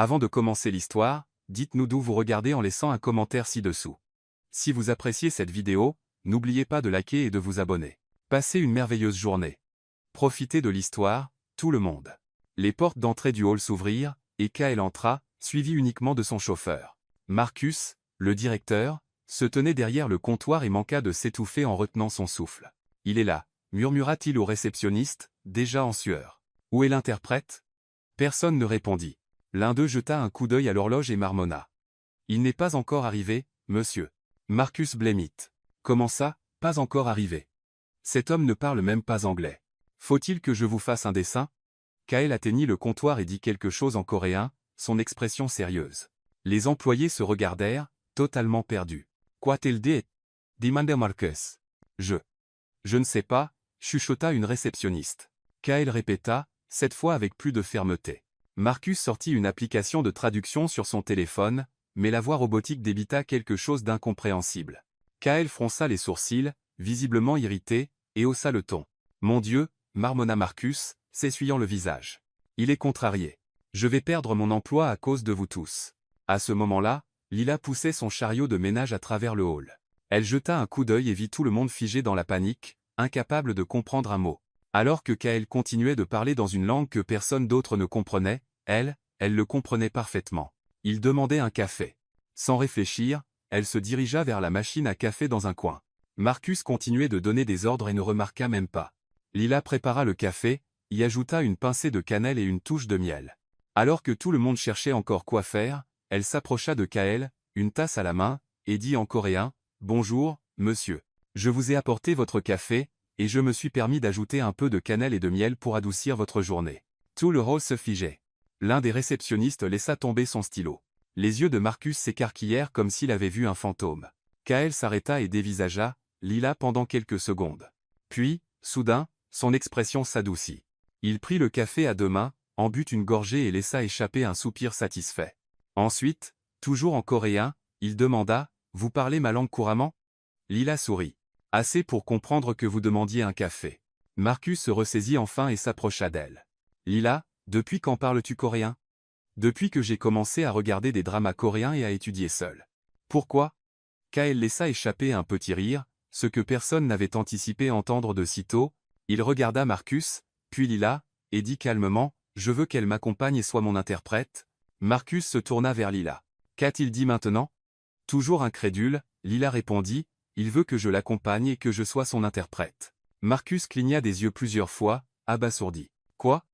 Avant de commencer l'histoire, dites-nous d'où vous regardez en laissant un commentaire ci-dessous. Si vous appréciez cette vidéo, n'oubliez pas de liker et de vous abonner. Passez une merveilleuse journée. Profitez de l'histoire, tout le monde. Les portes d'entrée du hall s'ouvrirent, et Kael entra, suivi uniquement de son chauffeur. Marcus, le directeur, se tenait derrière le comptoir et manqua de s'étouffer en retenant son souffle. « Il est là », murmura-t-il au réceptionniste, déjà en sueur. « Où est l'interprète » Personne ne répondit. L'un d'eux jeta un coup d'œil à l'horloge et marmonna. « Il n'est pas encore arrivé, monsieur. » Marcus blêmit. « Comment ça, pas encore arrivé ? Cet homme ne parle même pas anglais. Faut-il que je vous fasse un dessin ?» Kael atteignit le comptoir et dit quelque chose en coréen, son expression sérieuse. Les employés se regardèrent, totalement perdus. « Quoi t'el dit » demanda Marcus. « Je ne sais pas » chuchota une réceptionniste. Kael répéta, cette fois avec plus de fermeté. Marcus sortit une application de traduction sur son téléphone, mais la voix robotique débita quelque chose d'incompréhensible. Kael fronça les sourcils, visiblement irrité, et haussa le ton. « Mon Dieu » marmonna Marcus, s'essuyant le visage. « Il est contrarié. Je vais perdre mon emploi à cause de vous tous. » À ce moment-là, Lila poussait son chariot de ménage à travers le hall. Elle jeta un coup d'œil et vit tout le monde figé dans la panique, incapable de comprendre un mot. Alors que Kael continuait de parler dans une langue que personne d'autre ne comprenait, elle le comprenait parfaitement. Il demandait un café. Sans réfléchir, elle se dirigea vers la machine à café dans un coin. Marcus continuait de donner des ordres et ne remarqua même pas. Lila prépara le café, y ajouta une pincée de cannelle et une touche de miel. Alors que tout le monde cherchait encore quoi faire, elle s'approcha de Kael, une tasse à la main, et dit en coréen, « Bonjour, monsieur. Je vous ai apporté votre café, et je me suis permis d'ajouter un peu de cannelle et de miel pour adoucir votre journée. » Tout le hall se figeait. L'un des réceptionnistes laissa tomber son stylo. Les yeux de Marcus s'écarquillèrent comme s'il avait vu un fantôme. Kael s'arrêta et dévisagea Lila pendant quelques secondes. Puis, soudain, son expression s'adoucit. Il prit le café à deux mains, en but une gorgée et laissa échapper un soupir satisfait. Ensuite, toujours en coréen, il demanda « Vous parlez ma langue couramment ?» Lila sourit. « Assez pour comprendre que vous demandiez un café. » Marcus se ressaisit enfin et s'approcha d'elle. « Lila, depuis quand parles-tu coréen ?»« Depuis que j'ai commencé à regarder des dramas coréens et à étudier seul. »« Pourquoi ?» Kael laissa échapper un petit rire, ce que personne n'avait anticipé entendre de sitôt. Il regarda Marcus, puis Lila, et dit calmement « Je veux qu'elle m'accompagne et soit mon interprète. » Marcus se tourna vers Lila. « Qu'a-t-il dit maintenant ?» Toujours incrédule, Lila répondit « Il veut que je l'accompagne et que je sois son interprète. » Marcus cligna des yeux plusieurs fois, abasourdi. « Quoi ?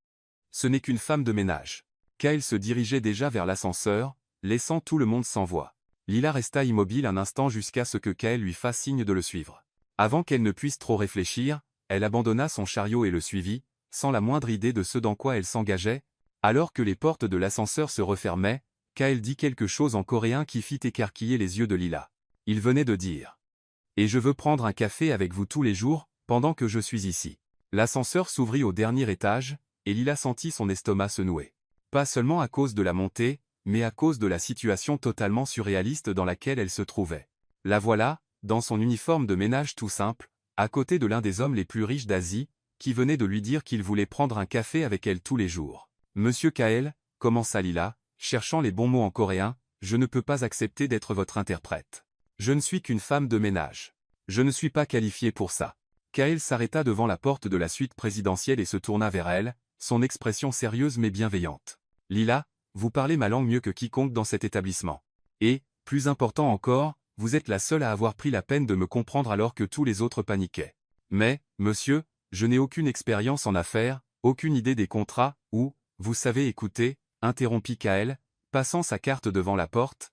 Ce n'est qu'une femme de ménage. » Kael se dirigeait déjà vers l'ascenseur, laissant tout le monde sans voix. Lila resta immobile un instant jusqu'à ce que Kael lui fasse signe de le suivre. Avant qu'elle ne puisse trop réfléchir, elle abandonna son chariot et le suivit, sans la moindre idée de ce dans quoi elle s'engageait. Alors que les portes de l'ascenseur se refermaient, Kael dit quelque chose en coréen qui fit écarquiller les yeux de Lila. Il venait de dire « Et je veux prendre un café avec vous tous les jours, pendant que je suis ici. » L'ascenseur s'ouvrit au dernier étage, et Lila sentit son estomac se nouer. Pas seulement à cause de la montée, mais à cause de la situation totalement surréaliste dans laquelle elle se trouvait. La voilà, dans son uniforme de ménage tout simple, à côté de l'un des hommes les plus riches d'Asie, qui venait de lui dire qu'il voulait prendre un café avec elle tous les jours. « Monsieur Kael, commença Lila, cherchant les bons mots en coréen, je ne peux pas accepter d'être votre interprète. Je ne suis qu'une femme de ménage. Je ne suis pas qualifiée pour ça. » Kael s'arrêta devant la porte de la suite présidentielle et se tourna vers elle, son expression sérieuse mais bienveillante. « Lila, vous parlez ma langue mieux que quiconque dans cet établissement. Et, plus important encore, vous êtes la seule à avoir pris la peine de me comprendre alors que tous les autres paniquaient. Mais, monsieur, je n'ai aucune expérience en affaires, aucune idée des contrats, ou, vous savez écouter, interrompit Kael, passant sa carte devant la porte.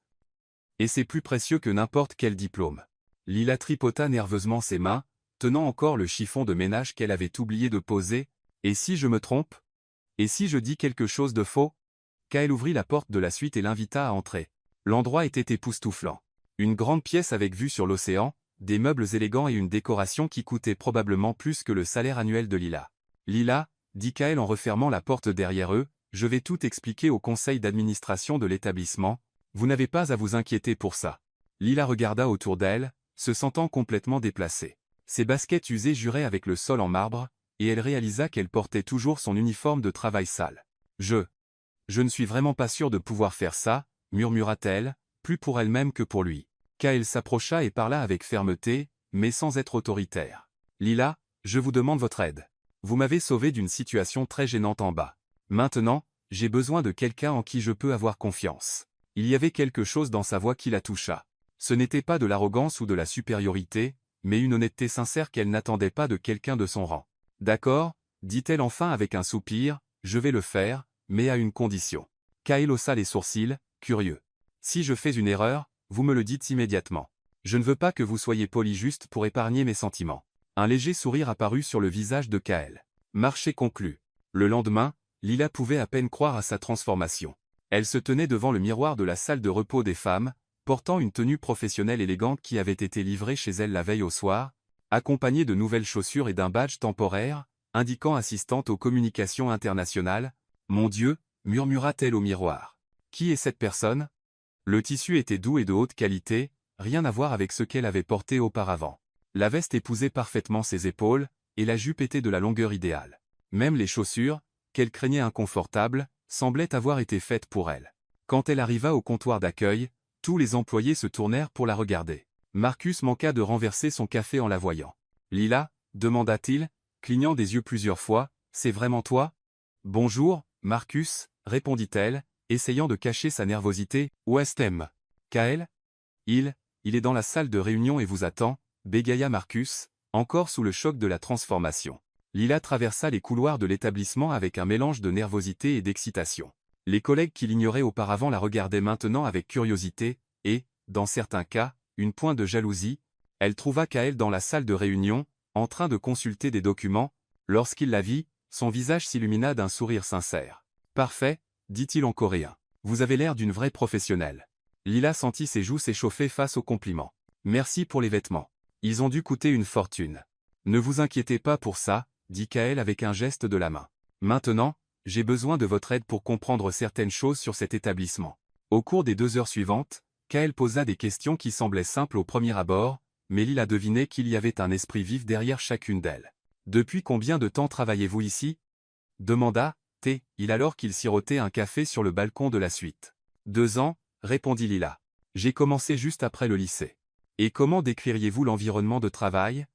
Et c'est plus précieux que n'importe quel diplôme. » Lila tripota nerveusement ses mains, tenant encore le chiffon de ménage qu'elle avait oublié de poser. « Et si je me trompe ? Et si je dis quelque chose de faux ?» Kael ouvrit la porte de la suite et l'invita à entrer. L'endroit était époustouflant. Une grande pièce avec vue sur l'océan, des meubles élégants et une décoration qui coûtait probablement plus que le salaire annuel de Lila. « Lila, » dit Kael en refermant la porte derrière eux, « je vais tout expliquer au conseil d'administration de l'établissement. Vous n'avez pas à vous inquiéter pour ça. » Lila regarda autour d'elle, se sentant complètement déplacée. Ses baskets usées juraient avec le sol en marbre, et elle réalisa qu'elle portait toujours son uniforme de travail sale. « Je ne suis vraiment pas sûre de pouvoir faire ça, murmura-t-elle, plus pour elle-même que pour lui. Kaël s'approcha et parla avec fermeté, mais sans être autoritaire. Lila, je vous demande votre aide. Vous m'avez sauvé d'une situation très gênante en bas. Maintenant, j'ai besoin de quelqu'un en qui je peux avoir confiance. Il y avait quelque chose dans sa voix qui la toucha. Ce n'était pas de l'arrogance ou de la supériorité, mais une honnêteté sincère qu'elle n'attendait pas de quelqu'un de son rang. D'accord, dit-elle enfin avec un soupir, je vais le faire, mais à une condition. Kaël haussa les sourcils, curieux. Si je fais une erreur, vous me le dites immédiatement. Je ne veux pas que vous soyez poli juste pour épargner mes sentiments. Un léger sourire apparut sur le visage de Kaël. Marché conclu. Le lendemain, Lila pouvait à peine croire à sa transformation. Elle se tenait devant le miroir de la salle de repos des femmes, portant une tenue professionnelle élégante qui avait été livrée chez elle la veille au soir, accompagnée de nouvelles chaussures et d'un badge temporaire, indiquant assistante aux communications internationales. « Mon Dieu !» murmura-t-elle au miroir. « Qui est cette personne ?» Le tissu était doux et de haute qualité, rien à voir avec ce qu'elle avait porté auparavant. La veste épousait parfaitement ses épaules, et la jupe était de la longueur idéale. Même les chaussures, qu'elle craignait inconfortables, semblaient avoir été faites pour elle. Quand elle arriva au comptoir d'accueil, tous les employés se tournèrent pour la regarder. Marcus manqua de renverser son café en la voyant. « Lila ?» demanda-t-il, clignant des yeux plusieurs fois, « c'est vraiment toi ?»« Bonjour, Marcus » répondit-elle, essayant de cacher sa nervosité. « Où est-ce Kaël ?»« Il est dans la salle de réunion et vous attend » bégaya Marcus, encore sous le choc de la transformation. Lila traversa les couloirs de l'établissement avec un mélange de nervosité et d'excitation. Les collègues qui l'ignoraient auparavant la regardaient maintenant avec curiosité, et, dans certains cas, une pointe de jalousie. Elle trouva Kaël dans la salle de réunion, en train de consulter des documents. Lorsqu'il la vit, son visage s'illumina d'un sourire sincère. « Parfait », dit-il en coréen. « Vous avez l'air d'une vraie professionnelle. » Lila sentit ses joues s'échauffer face aux compliments. « Merci pour les vêtements. Ils ont dû coûter une fortune. »« Ne vous inquiétez pas pour ça, » dit Kaël avec un geste de la main. « Maintenant, j'ai besoin de votre aide pour comprendre certaines choses sur cet établissement. » Au cours des 2 heures suivantes, Kaël posa des questions qui semblaient simples au premier abord, mais Lila devinait qu'il y avait un esprit vif derrière chacune d'elles. « Depuis combien de temps travaillez-vous ici ?» demanda T-il alors qu'il sirotait un café sur le balcon de la suite. « 2 ans, répondit Lila. J'ai commencé juste après le lycée. Et comment décririez-vous l'environnement de travail ?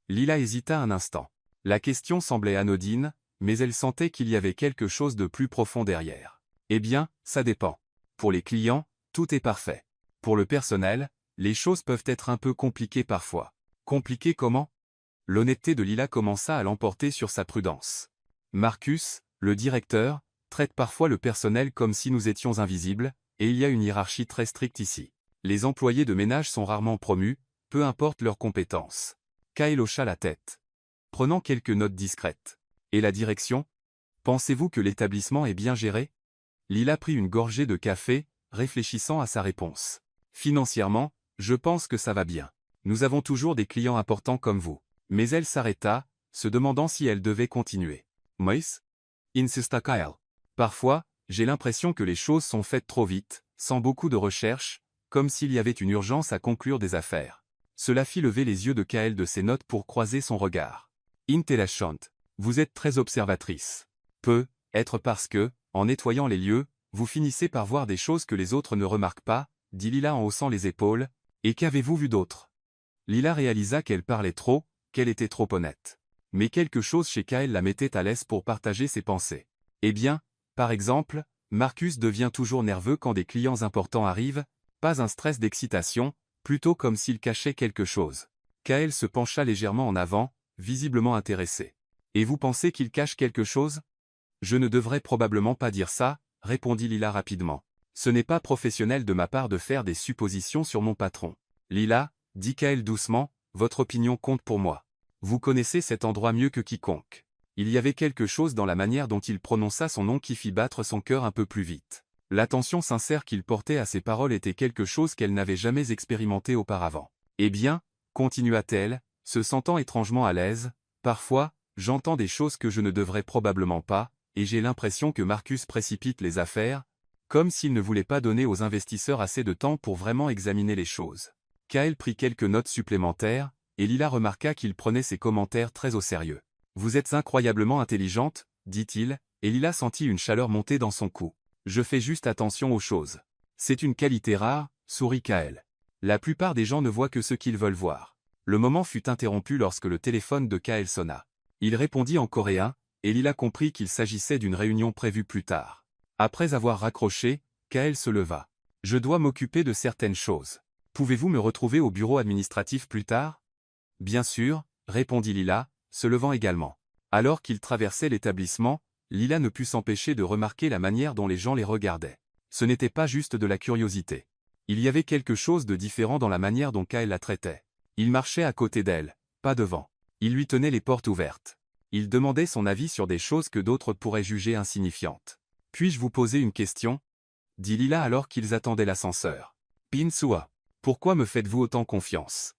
Lila hésita un instant. La question semblait anodine, mais elle sentait qu'il y avait quelque chose de plus profond derrière. Eh bien, ça dépend. Pour les clients, tout est parfait. Pour le personnel, les choses peuvent être un peu compliquées parfois. Compliquées comment ? L'honnêteté de Lila commença à l'emporter sur sa prudence. Marcus, le directeur, traite parfois le personnel comme si nous étions invisibles, et il y a une hiérarchie très stricte ici. Les employés de ménage sont rarement promus, peu importe leurs compétences. Kaël hocha la tête, prenant quelques notes discrètes. Et la direction ? Pensez-vous que l'établissement est bien géré ? Lila prit une gorgée de café, réfléchissant à sa réponse. Financièrement, je pense que ça va bien. Nous avons toujours des clients importants comme vous. Mais elle s'arrêta, se demandant si elle devait continuer. Moïse ? Insista Kaël. Parfois, j'ai l'impression que les choses sont faites trop vite, sans beaucoup de recherche, comme s'il y avait une urgence à conclure des affaires. Cela fit lever les yeux de Kaël de ses notes pour croiser son regard. Intéressant. Vous êtes très observatrice. Peut être parce que, en nettoyant les lieux, vous finissez par voir des choses que les autres ne remarquent pas, dit Lila en haussant les épaules. Et qu'avez-vous vu d'autre ? Lila réalisa qu'elle parlait trop, qu'elle était trop honnête. Mais quelque chose chez Kaël la mettait à l'aise pour partager ses pensées. Eh bien, par exemple, Marcus devient toujours nerveux quand des clients importants arrivent, pas un stress d'excitation, plutôt comme s'il cachait quelque chose. Kaël se pencha légèrement en avant, visiblement intéressé. Et vous pensez qu'il cache quelque chose ? Je ne devrais probablement pas dire ça, répondit Lila rapidement. Ce n'est pas professionnel de ma part de faire des suppositions sur mon patron. Lila, dit Kaël doucement, votre opinion compte pour moi. Vous connaissez cet endroit mieux que quiconque. Il y avait quelque chose dans la manière dont il prononça son nom qui fit battre son cœur un peu plus vite. L'attention sincère qu'il portait à ses paroles était quelque chose qu'elle n'avait jamais expérimenté auparavant. Eh bien, continua-t-elle, se sentant étrangement à l'aise, parfois, j'entends des choses que je ne devrais probablement pas, et j'ai l'impression que Marcus précipite les affaires, comme s'il ne voulait pas donner aux investisseurs assez de temps pour vraiment examiner les choses. Kaël prit quelques notes supplémentaires, et Lila remarqua qu'il prenait ses commentaires très au sérieux. « Vous êtes incroyablement intelligente, dit-il, et Lila sentit une chaleur monter dans son cou. Je fais juste attention aux choses. C'est une qualité rare, sourit Kael. La plupart des gens ne voient que ce qu'ils veulent voir. Le moment fut interrompu lorsque le téléphone de Kael sonna. Il répondit en coréen, et Lila comprit qu'il s'agissait d'une réunion prévue plus tard. Après avoir raccroché, Kael se leva. Je dois m'occuper de certaines choses. Pouvez-vous me retrouver au bureau administratif plus tard? Bien sûr, répondit Lila, se levant également. Alors qu'ils traversaient l'établissement, Lila ne put s'empêcher de remarquer la manière dont les gens les regardaient. Ce n'était pas juste de la curiosité. Il y avait quelque chose de différent dans la manière dont Kael la traitait. Il marchait à côté d'elle, pas devant. Il lui tenait les portes ouvertes. Il demandait son avis sur des choses que d'autres pourraient juger insignifiantes. « Puis-je vous poser une question ?» dit Lila alors qu'ils attendaient l'ascenseur. « Pinsua, pourquoi me faites-vous autant confiance?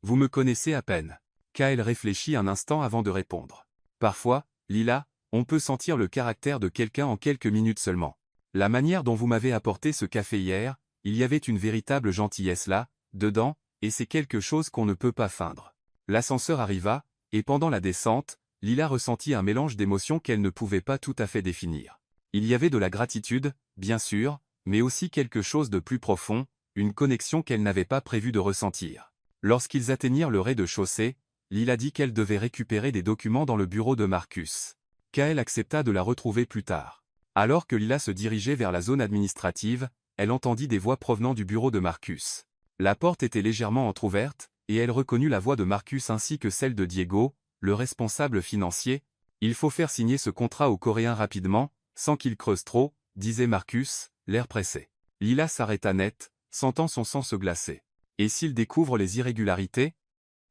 Vous me connaissez à peine. » Kael réfléchit un instant avant de répondre. « Parfois, Lila, on peut sentir le caractère de quelqu'un en quelques minutes seulement. La manière dont vous m'avez apporté ce café hier, il y avait une véritable gentillesse là, dedans, et c'est quelque chose qu'on ne peut pas feindre. » L'ascenseur arriva, et pendant la descente, Lila ressentit un mélange d'émotions qu'elle ne pouvait pas tout à fait définir. Il y avait de la gratitude, bien sûr, mais aussi quelque chose de plus profond, une connexion qu'elle n'avait pas prévu de ressentir. Lorsqu'ils atteignirent le rez-de-chaussée, Lila dit qu'elle devait récupérer des documents dans le bureau de Marcus. Kael accepta de la retrouver plus tard. Alors que Lila se dirigeait vers la zone administrative, elle entendit des voix provenant du bureau de Marcus. La porte était légèrement entr'ouverte, et elle reconnut la voix de Marcus ainsi que celle de Diego, le responsable financier. « Il faut faire signer ce contrat aux Coréens rapidement, sans qu'ils creusent trop, » disait Marcus, l'air pressé. Lila s'arrêta net, sentant son sang se glacer. « Et s'il découvre les irrégularités ?»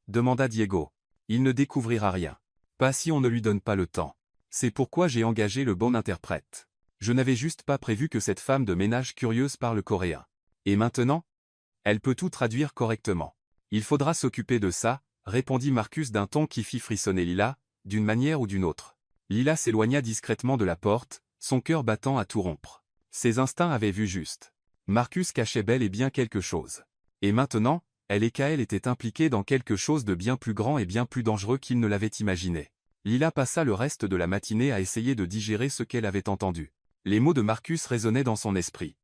demanda Diego. « Il ne découvrira rien. Pas si on ne lui donne pas le temps. C'est pourquoi j'ai engagé le bon interprète. Je n'avais juste pas prévu que cette femme de ménage curieuse parle coréen. Et maintenant? Elle peut tout traduire correctement. Il faudra s'occuper de ça, répondit Marcus d'un ton qui fit frissonner Lila, d'une manière ou d'une autre. Lila s'éloigna discrètement de la porte, son cœur battant à tout rompre. Ses instincts avaient vu juste. Marcus cachait bel et bien quelque chose. Et maintenant, elle et Kael étaient impliqués dans quelque chose de bien plus grand et bien plus dangereux qu'ils ne l'avaient imaginé. Lila passa le reste de la matinée à essayer de digérer ce qu'elle avait entendu. Les mots de Marcus résonnaient dans son esprit.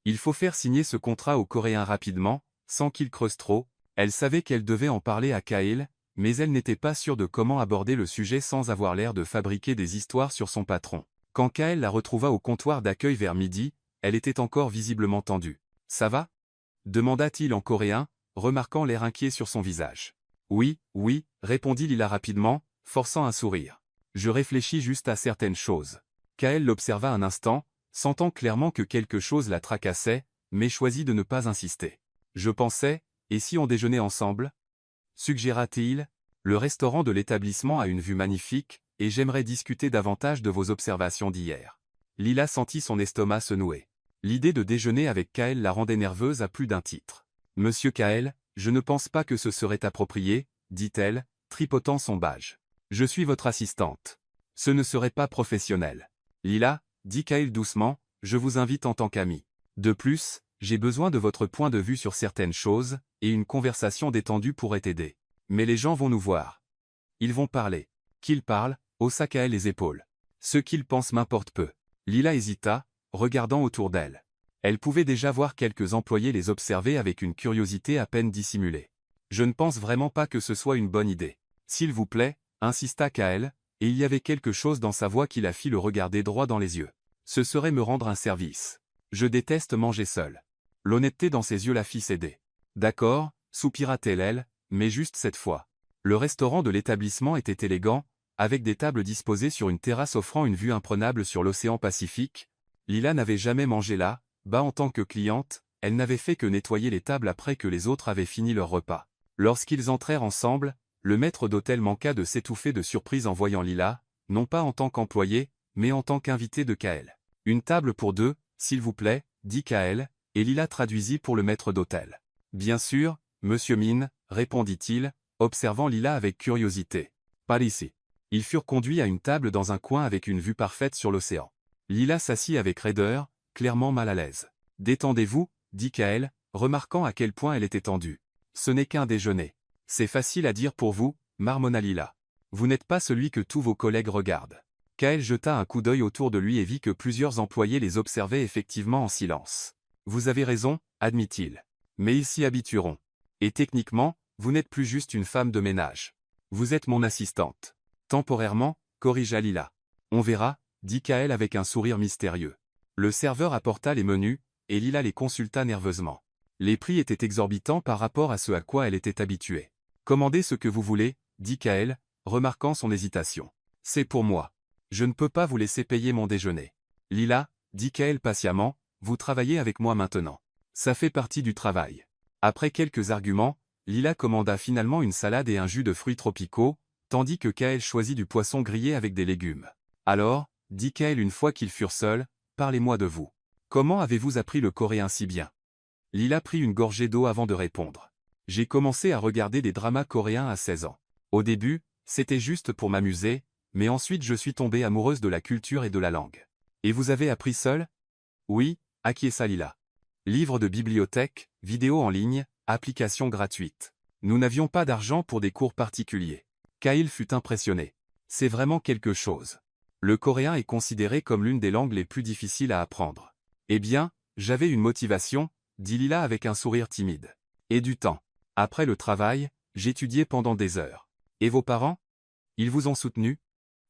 Il faut faire signer ce contrat aux Coréens rapidement, sans qu'ils creusent trop. Elle savait qu'elle devait en parler à Kael, mais elle n'était pas sûre de comment aborder le sujet sans avoir l'air de fabriquer des histoires sur son patron. Quand Kael la retrouva au comptoir d'accueil vers midi, elle était encore visiblement tendue. « Ça va ?» demanda-t-il en coréen, remarquant l'air inquiet sur son visage. « Oui, oui, » répondit Lila rapidement, forçant un sourire. « Je réfléchis juste à certaines choses. » Kael l'observa un instant, sentant clairement que quelque chose la tracassait, mais choisit de ne pas insister. « Je pensais, et si on déjeunait ensemble ?» suggéra-t-il. « Le restaurant de l'établissement a une vue magnifique, et j'aimerais discuter davantage de vos observations d'hier. » Lila sentit son estomac se nouer. L'idée de déjeuner avec Kael la rendait nerveuse à plus d'un titre. « Monsieur Kael, je ne pense pas que ce serait approprié, » dit-elle, tripotant son badge. « Je suis votre assistante. Ce ne serait pas professionnel. » Lila, dit Kael doucement, je vous invite en tant qu'ami. De plus, j'ai besoin de votre point de vue sur certaines choses, et une conversation détendue pourrait aider. Mais les gens vont nous voir. Ils vont parler. Qu'ils parlent, haussa Kael les épaules. Ce qu'ils pensent m'importe peu. Lila hésita, regardant autour d'elle. Elle pouvait déjà voir quelques employés les observer avec une curiosité à peine dissimulée. Je ne pense vraiment pas que ce soit une bonne idée. S'il vous plaît, insista Kael, et il y avait quelque chose dans sa voix qui la fit le regarder droit dans les yeux. Ce serait me rendre un service. Je déteste manger seul. L'honnêteté dans ses yeux la fit céder. D'accord, soupira-t-elle elle, mais juste cette fois. Le restaurant de l'établissement était élégant, avec des tables disposées sur une terrasse offrant une vue imprenable sur l'océan Pacifique. Lila n'avait jamais mangé là, en tant que cliente, elle n'avait fait que nettoyer les tables après que les autres avaient fini leur repas. Lorsqu'ils entrèrent ensemble, le maître d'hôtel manqua de s'étouffer de surprise en voyant Lila, non pas en tant qu'employé, mais en tant qu'invité de Kael. « Une table pour deux, s'il vous plaît, » dit Kael, et Lila traduisit pour le maître d'hôtel. « Bien sûr, monsieur Min, » répondit-il, observant Lila avec curiosité. « Par ici. » Ils furent conduits à une table dans un coin avec une vue parfaite sur l'océan. Lila s'assit avec raideur, clairement mal à l'aise. « Détendez-vous, » dit Kael, remarquant à quel point elle était tendue. « Ce n'est qu'un déjeuner. »« C'est facile à dire pour vous, » marmonna Lila. « Vous n'êtes pas celui que tous vos collègues regardent. » Kael jeta un coup d'œil autour de lui et vit que plusieurs employés les observaient effectivement en silence. Vous avez raison, admit-il. Mais ils s'y habitueront. Et techniquement, vous n'êtes plus juste une femme de ménage. Vous êtes mon assistante. Temporairement, corrigea Lila. On verra, dit Kael avec un sourire mystérieux. Le serveur apporta les menus, et Lila les consulta nerveusement. Les prix étaient exorbitants par rapport à ce à quoi elle était habituée. Commandez ce que vous voulez, dit Kael, remarquant son hésitation. C'est pour moi. Je ne peux pas vous laisser payer mon déjeuner. Lila, dit Kael patiemment, vous travaillez avec moi maintenant. Ça fait partie du travail. Après quelques arguments, Lila commanda finalement une salade et un jus de fruits tropicaux, tandis que Kael choisit du poisson grillé avec des légumes. Alors, dit Kael une fois qu'ils furent seuls, parlez-moi de vous. Comment avez-vous appris le coréen si bien? Lila prit une gorgée d'eau avant de répondre. J'ai commencé à regarder des dramas coréens à 16 ans. Au début, c'était juste pour m'amuser, mais ensuite je suis tombée amoureuse de la culture et de la langue. Et vous avez appris seul? Oui, acquiesça Lila. Livres de bibliothèque, vidéos en ligne, applications gratuites. Nous n'avions pas d'argent pour des cours particuliers. Kael fut impressionné. C'est vraiment quelque chose. Le coréen est considéré comme l'une des langues les plus difficiles à apprendre. Eh bien, j'avais une motivation, dit Lila avec un sourire timide. Et du temps. Après le travail, j'étudiais pendant des heures. Et vos parents? Ils vous ont soutenu?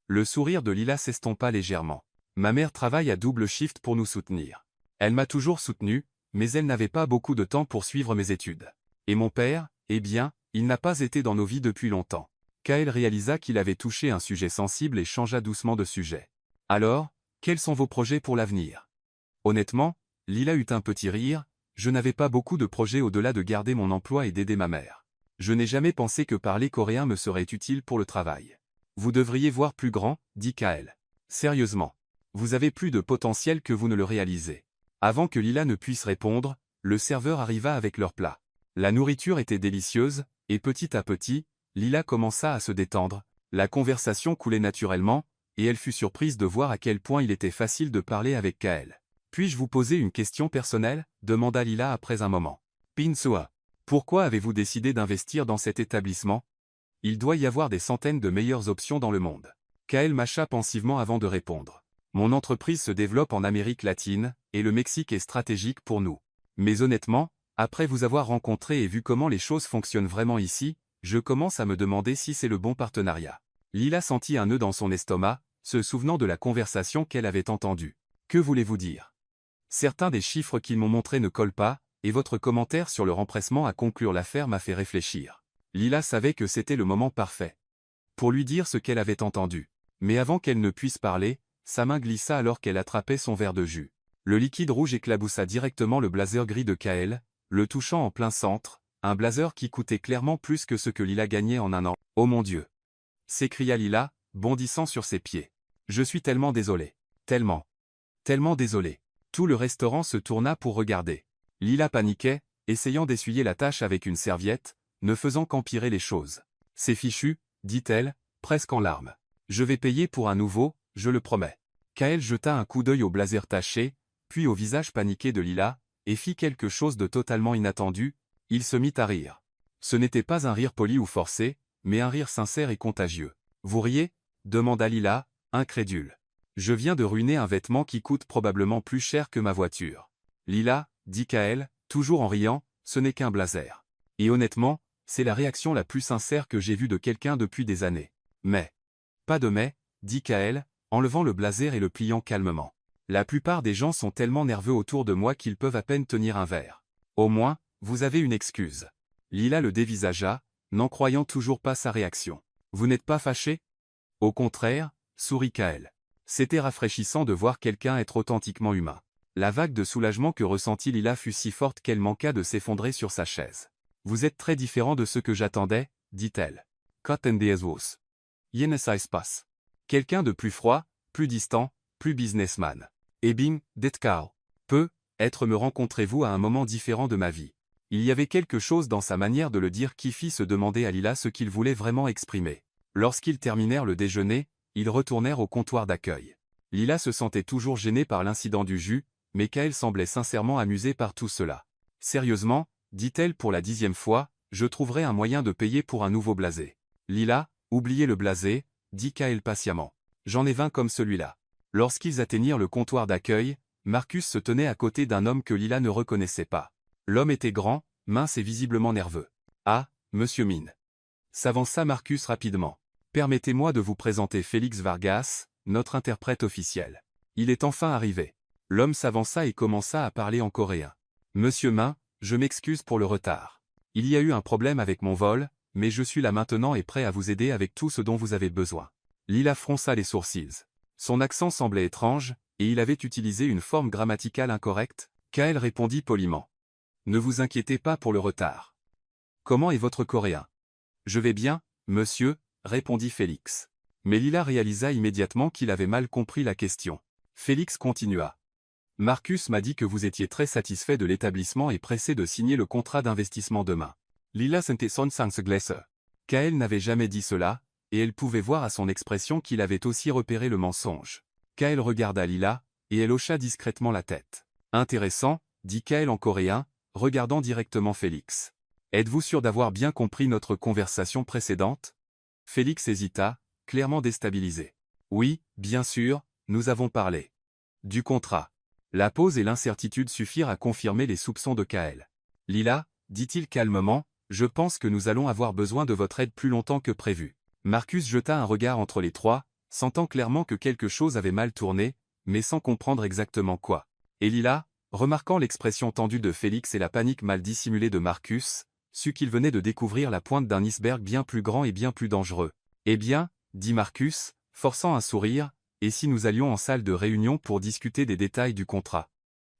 Le sourire de Lila s'estompa légèrement. Ma mère travaille à double shift pour nous soutenir. Elle m'a toujours soutenu, mais elle n'avait pas beaucoup de temps pour suivre mes études. Et mon père, eh bien, il n'a pas été dans nos vies depuis longtemps. Kael réalisa qu'il avait touché un sujet sensible et changea doucement de sujet. Alors, quels sont vos projets pour l'avenir? Honnêtement, Lila eut un petit rire, je n'avais pas beaucoup de projets au-delà de garder mon emploi et d'aider ma mère. Je n'ai jamais pensé que parler coréen me serait utile pour le travail. Vous devriez voir plus grand, dit Kael. Sérieusement. Vous avez plus de potentiel que vous ne le réalisez. Avant que Lila ne puisse répondre, le serveur arriva avec leur plat. La nourriture était délicieuse, et petit à petit, Lila commença à se détendre, la conversation coulait naturellement, et elle fut surprise de voir à quel point il était facile de parler avec Kael. Puis-je vous poser une question personnelle? Demanda Lila après un moment. Pinsua, pourquoi avez-vous décidé d'investir dans cet établissement? Il doit y avoir des centaines de meilleures options dans le monde. Kael mâcha pensivement avant de répondre. Mon entreprise se développe en Amérique latine, et le Mexique est stratégique pour nous. Mais honnêtement, après vous avoir rencontré et vu comment les choses fonctionnent vraiment ici, je commence à me demander si c'est le bon partenariat. Lila sentit un nœud dans son estomac, se souvenant de la conversation qu'elle avait entendue. Que voulez-vous dire? Certains des chiffres qu'ils m'ont montrés ne collent pas, et votre commentaire sur leur empressement à conclure l'affaire m'a fait réfléchir. Lila savait que c'était le moment parfait pour lui dire ce qu'elle avait entendu. Mais avant qu'elle ne puisse parler, sa main glissa alors qu'elle attrapait son verre de jus. Le liquide rouge éclaboussa directement le blazer gris de Kael, le touchant en plein centre, un blazer qui coûtait clairement plus que ce que Lila gagnait en un an. « Oh mon Dieu !» s'écria Lila, bondissant sur ses pieds. « Je suis tellement désolé. Tellement désolé. » Tout le restaurant se tourna pour regarder. Lila paniquait, essayant d'essuyer la tache avec une serviette, ne faisant qu'empirer les choses. « C'est fichu, dit-elle, presque en larmes. Je vais payer pour un nouveau, je le promets. » Kael jeta un coup d'œil au blazer taché, puis au visage paniqué de Lila, et fit quelque chose de totalement inattendu, il se mit à rire. Ce n'était pas un rire poli ou forcé, mais un rire sincère et contagieux. « Vous riez ?» demanda Lila, incrédule. « Je viens de ruiner un vêtement qui coûte probablement plus cher que ma voiture. » Lila, dit Kael, toujours en riant, ce n'est qu'un blazer. Et honnêtement, c'est la réaction la plus sincère que j'ai vue de quelqu'un depuis des années. Mais. Pas de mais, dit Kael, enlevant le blazer et le pliant calmement. La plupart des gens sont tellement nerveux autour de moi qu'ils peuvent à peine tenir un verre. Au moins, vous avez une excuse. Lila le dévisagea, n'en croyant toujours pas sa réaction. Vous n'êtes pas fâché? Au contraire, sourit Kael. C'était rafraîchissant de voir quelqu'un être authentiquement humain. La vague de soulagement que ressentit Lila fut si forte qu'elle manqua de s'effondrer sur sa chaise. Vous êtes très différent de ce que j'attendais, dit-elle. Kattendeeswos. Yenesais passe. Quelqu'un de plus froid, plus distant, plus businessman. Et bing, Detkao. Peut-être me rencontrez-vous à un moment différent de ma vie. Il y avait quelque chose dans sa manière de le dire qui fit se demander à Lila ce qu'il voulait vraiment exprimer. Lorsqu'ils terminèrent le déjeuner, ils retournèrent au comptoir d'accueil. Lila se sentait toujours gênée par l'incident du jus, mais Kael semblait sincèrement amusé par tout cela. Sérieusement, dit-elle pour la 10e fois, je trouverai un moyen de payer pour un nouveau blazer. Lila, oubliez le blazer, dit Kael patiemment. J'en ai 20 comme celui-là. Lorsqu'ils atteignirent le comptoir d'accueil, Marcus se tenait à côté d'un homme que Lila ne reconnaissait pas. L'homme était grand, mince et visiblement nerveux. « Ah, monsieur Min. » S'avança Marcus rapidement. « Permettez-moi de vous présenter Félix Vargas, notre interprète officiel. Il est enfin arrivé. » L'homme s'avança et commença à parler en coréen. « Monsieur Min, je m'excuse pour le retard. Il y a eu un problème avec mon vol, mais je suis là maintenant et prêt à vous aider avec tout ce dont vous avez besoin. » Lila fronça les sourcils. Son accent semblait étrange, et il avait utilisé une forme grammaticale incorrecte. Kael répondit poliment. « Ne vous inquiétez pas pour le retard. Comment est votre coréen ? » « Je vais bien, monsieur, » répondit Félix. Mais Lila réalisa immédiatement qu'il avait mal compris la question. Félix continua. « Marcus m'a dit que vous étiez très satisfait de l'établissement et pressé de signer le contrat d'investissement demain. » Lila sentait son sang se glacer. Kael n'avait jamais dit cela, et elle pouvait voir à son expression qu'il avait aussi repéré le mensonge. Kael regarda Lila, et elle hocha discrètement la tête. « Intéressant, » dit Kael en coréen, regardant directement Félix. « Êtes-vous sûr d'avoir bien compris notre conversation précédente ?» Félix hésita, clairement déstabilisé. « Oui, bien sûr, nous avons parlé. » Du contrat. La pause et l'incertitude suffirent à confirmer les soupçons de Kael. « Lila, » dit-il calmement, « je pense que nous allons avoir besoin de votre aide plus longtemps que prévu. » Marcus jeta un regard entre les trois, sentant clairement que quelque chose avait mal tourné, mais sans comprendre exactement quoi. Et Lila, remarquant l'expression tendue de Félix et la panique mal dissimulée de Marcus, sut qu'il venait de découvrir la pointe d'un iceberg bien plus grand et bien plus dangereux. « Eh bien, » dit Marcus, forçant un sourire, « et si nous allions en salle de réunion pour discuter des détails du contrat ?»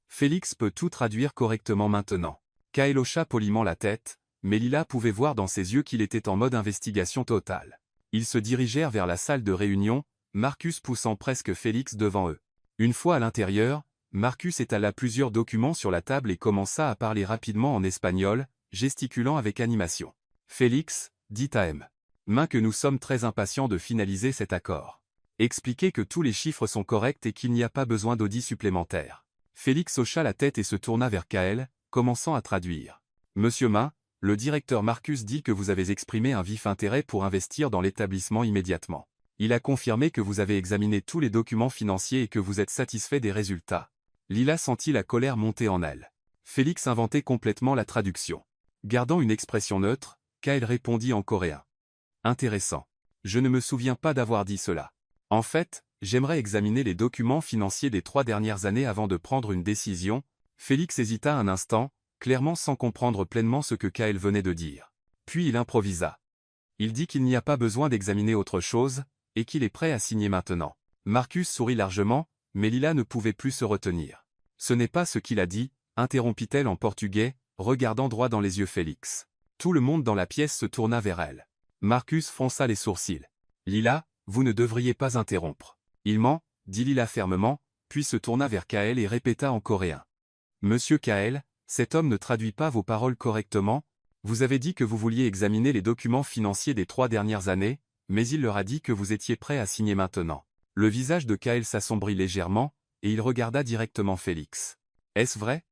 Félix peut tout traduire correctement maintenant. Kael hocha poliment la tête, mais Lila pouvait voir dans ses yeux qu'il était en mode investigation totale. Ils se dirigèrent vers la salle de réunion, Marcus poussant presque Félix devant eux. Une fois à l'intérieur, Marcus étala plusieurs documents sur la table et commença à parler rapidement en espagnol, gesticulant avec animation. « Félix, dit à M. Min que nous sommes très impatients de finaliser cet accord. Expliquez que tous les chiffres sont corrects et qu'il n'y a pas besoin d'audit supplémentaire. » Félix hocha la tête et se tourna vers Kael, commençant à traduire. « Monsieur Min, le directeur Marcus dit que vous avez exprimé un vif intérêt pour investir dans l'établissement immédiatement. Il a confirmé que vous avez examiné tous les documents financiers et que vous êtes satisfait des résultats. » Lila sentit la colère monter en elle. Félix inventait complètement la traduction. Gardant une expression neutre, Kael répondit en coréen. « Intéressant. Je ne me souviens pas d'avoir dit cela. En fait, j'aimerais examiner les documents financiers des 3 dernières années avant de prendre une décision. » Félix hésita un instant, clairement sans comprendre pleinement ce que Kael venait de dire. Puis il improvisa. Il dit qu'il n'y a pas besoin d'examiner autre chose, et qu'il est prêt à signer maintenant. Marcus sourit largement, mais Lila ne pouvait plus se retenir. « Ce n'est pas ce qu'il a dit, » interrompit-elle en portugais, regardant droit dans les yeux Félix. Tout le monde dans la pièce se tourna vers elle. Marcus fronça les sourcils. « Lila, vous ne devriez pas interrompre. »« Il ment, » dit Lila fermement, puis se tourna vers Kael et répéta en coréen. « Monsieur Kael, cet homme ne traduit pas vos paroles correctement. Vous avez dit que vous vouliez examiner les documents financiers des 3 dernières années, mais il leur a dit que vous étiez prêt à signer maintenant. » Le visage de Kael s'assombrit légèrement, et il regarda directement Félix. « Est-ce vrai ?»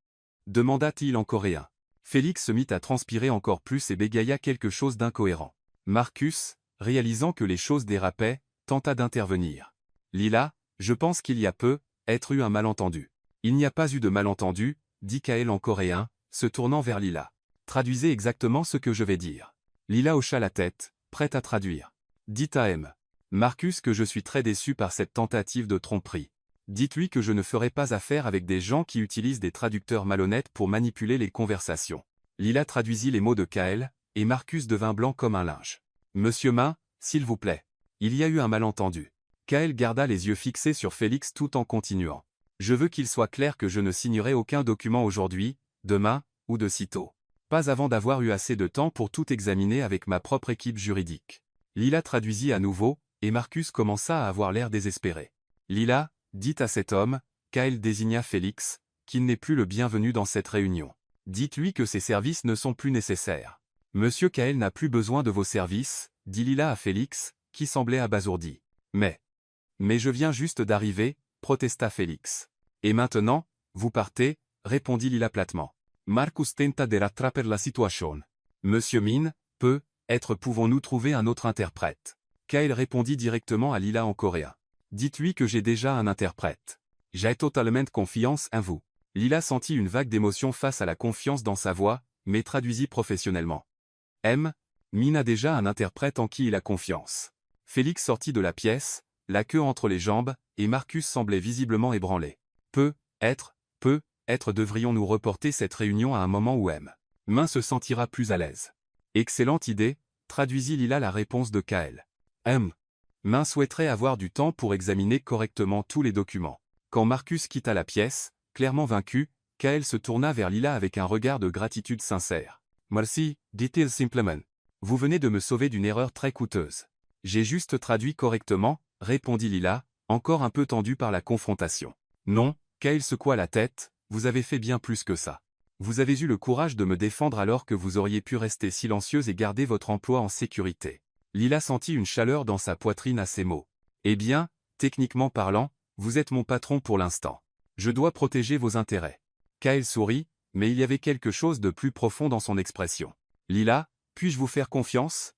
demanda-t-il en coréen. Félix se mit à transpirer encore plus et bégaya quelque chose d'incohérent. Marcus, réalisant que les choses dérapaient, tenta d'intervenir. « Lila, je pense qu'il y a peut-être eu un malentendu. »« Il n'y a pas eu de malentendu, » dit Kael en coréen, se tournant vers Lila. « Traduisez exactement ce que je vais dire. » Lila hocha la tête, prête à traduire. « Dites à M. Marcus que je suis très déçu par cette tentative de tromperie. Dites-lui que je ne ferai pas affaire avec des gens qui utilisent des traducteurs malhonnêtes pour manipuler les conversations. » Lila traduisit les mots de Kael, et Marcus devint blanc comme un linge. « Monsieur Min, s'il vous plaît. Il y a eu un malentendu. » Kael garda les yeux fixés sur Félix tout en continuant. « Je veux qu'il soit clair que je ne signerai aucun document aujourd'hui, demain, ou de sitôt. Pas avant d'avoir eu assez de temps pour tout examiner avec ma propre équipe juridique. » Lila traduisit à nouveau, et Marcus commença à avoir l'air désespéré. « Lila, dites à cet homme, » Kael désigna Félix, « qu'il n'est plus le bienvenu dans cette réunion. Dites-lui que ses services ne sont plus nécessaires. »« Monsieur Kael n'a plus besoin de vos services, » dit Lila à Félix, qui semblait abasourdi. « Mais je viens juste d'arriver, » protesta Félix. « Et maintenant, vous partez, » répondit Lila platement. Marcus tenta de rattraper la situation. « Monsieur Min, peut-être pouvons-nous trouver un autre interprète. » Kael répondit directement à Lila en coréen. Dites-lui que j'ai déjà un interprète. J'ai totalement confiance en vous. Lila sentit une vague d'émotion face à la confiance dans sa voix, mais traduisit professionnellement. Min a déjà un interprète en qui il a confiance. Félix sortit de la pièce, la queue entre les jambes, et Marcus semblait visiblement ébranlé. Peut-être devrions-nous reporter cette réunion à un moment où Min se sentira plus à l'aise. Excellente idée, traduisit Lila la réponse de Kael. Min souhaiterait avoir du temps pour examiner correctement tous les documents. Quand Marcus quitta la pièce, clairement vaincu, Kael se tourna vers Lila avec un regard de gratitude sincère. Merci, dit-il simplement. Vous venez de me sauver d'une erreur très coûteuse. J'ai juste traduit correctement, répondit Lila, encore un peu tendue par la confrontation. Non, Kael secoua la tête, vous avez fait bien plus que ça. Vous avez eu le courage de me défendre alors que vous auriez pu rester silencieuse et garder votre emploi en sécurité. Lila sentit une chaleur dans sa poitrine à ces mots. Eh bien, techniquement parlant, vous êtes mon patron pour l'instant. Je dois protéger vos intérêts. Kael sourit, mais il y avait quelque chose de plus profond dans son expression. Lila, puis-je vous faire confiance?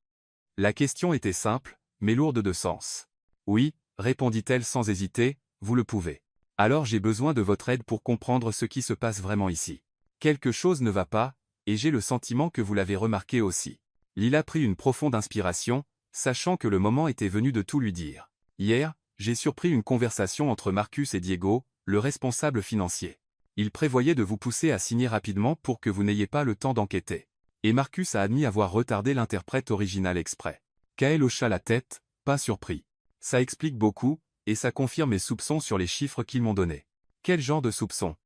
La question était simple, mais lourde de sens. Oui, répondit-elle sans hésiter, vous le pouvez. Alors j'ai besoin de votre aide pour comprendre ce qui se passe vraiment ici. Quelque chose ne va pas, et j'ai le sentiment que vous l'avez remarqué aussi. Lila prit une profonde inspiration, sachant que le moment était venu de tout lui dire. Hier, j'ai surpris une conversation entre Marcus et Diego, le responsable financier. Il prévoyait de vous pousser à signer rapidement pour que vous n'ayez pas le temps d'enquêter. Et Marcus a admis avoir retardé l'interprète original exprès. Kael hocha la tête, pas surpris. Ça explique beaucoup, et ça confirme mes soupçons sur les chiffres qu'ils m'ont donnés. Quel genre de soupçons?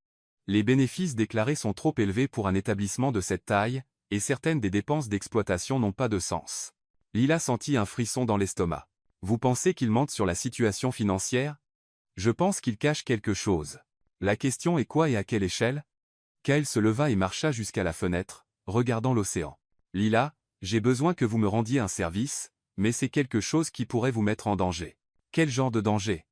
Les bénéfices déclarés sont trop élevés pour un établissement de cette taille, et certaines des dépenses d'exploitation n'ont pas de sens. Lila sentit un frisson dans l'estomac. Vous pensez qu'il mente sur la situation financière? Je pense qu'il cache quelque chose. La question est quoi et à quelle échelle? Kael se leva et marcha jusqu'à la fenêtre, regardant l'océan. Lila, j'ai besoin que vous me rendiez un service, mais c'est quelque chose qui pourrait vous mettre en danger. Quel genre de danger?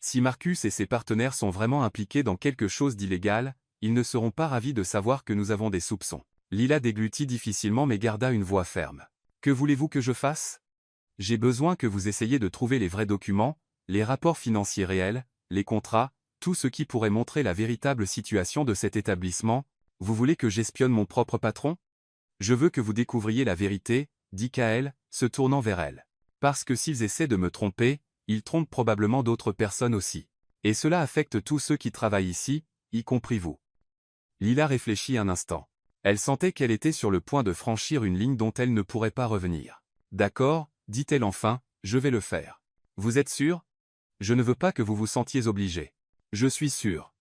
Si Marcus et ses partenaires sont vraiment impliqués dans quelque chose d'illégal, ils ne seront pas ravis de savoir que nous avons des soupçons. Lila déglutit difficilement mais garda une voix ferme. Que voulez-vous que je fasse? J'ai besoin que vous essayiez de trouver les vrais documents, les rapports financiers réels, les contrats, tout ce qui pourrait montrer la véritable situation de cet établissement. Vous voulez que j'espionne mon propre patron? Je veux que vous découvriez la vérité, dit Kael, se tournant vers elle. Parce que s'ils essaient de me tromper, ils trompent probablement d'autres personnes aussi. Et cela affecte tous ceux qui travaillent ici, y compris vous. Lila réfléchit un instant. Elle sentait qu'elle était sur le point de franchir une ligne dont elle ne pourrait pas revenir. D'accord, dit-elle enfin, je vais le faire. Vous êtes sûr? Je ne veux pas que vous vous sentiez obligé. Je suis sûr.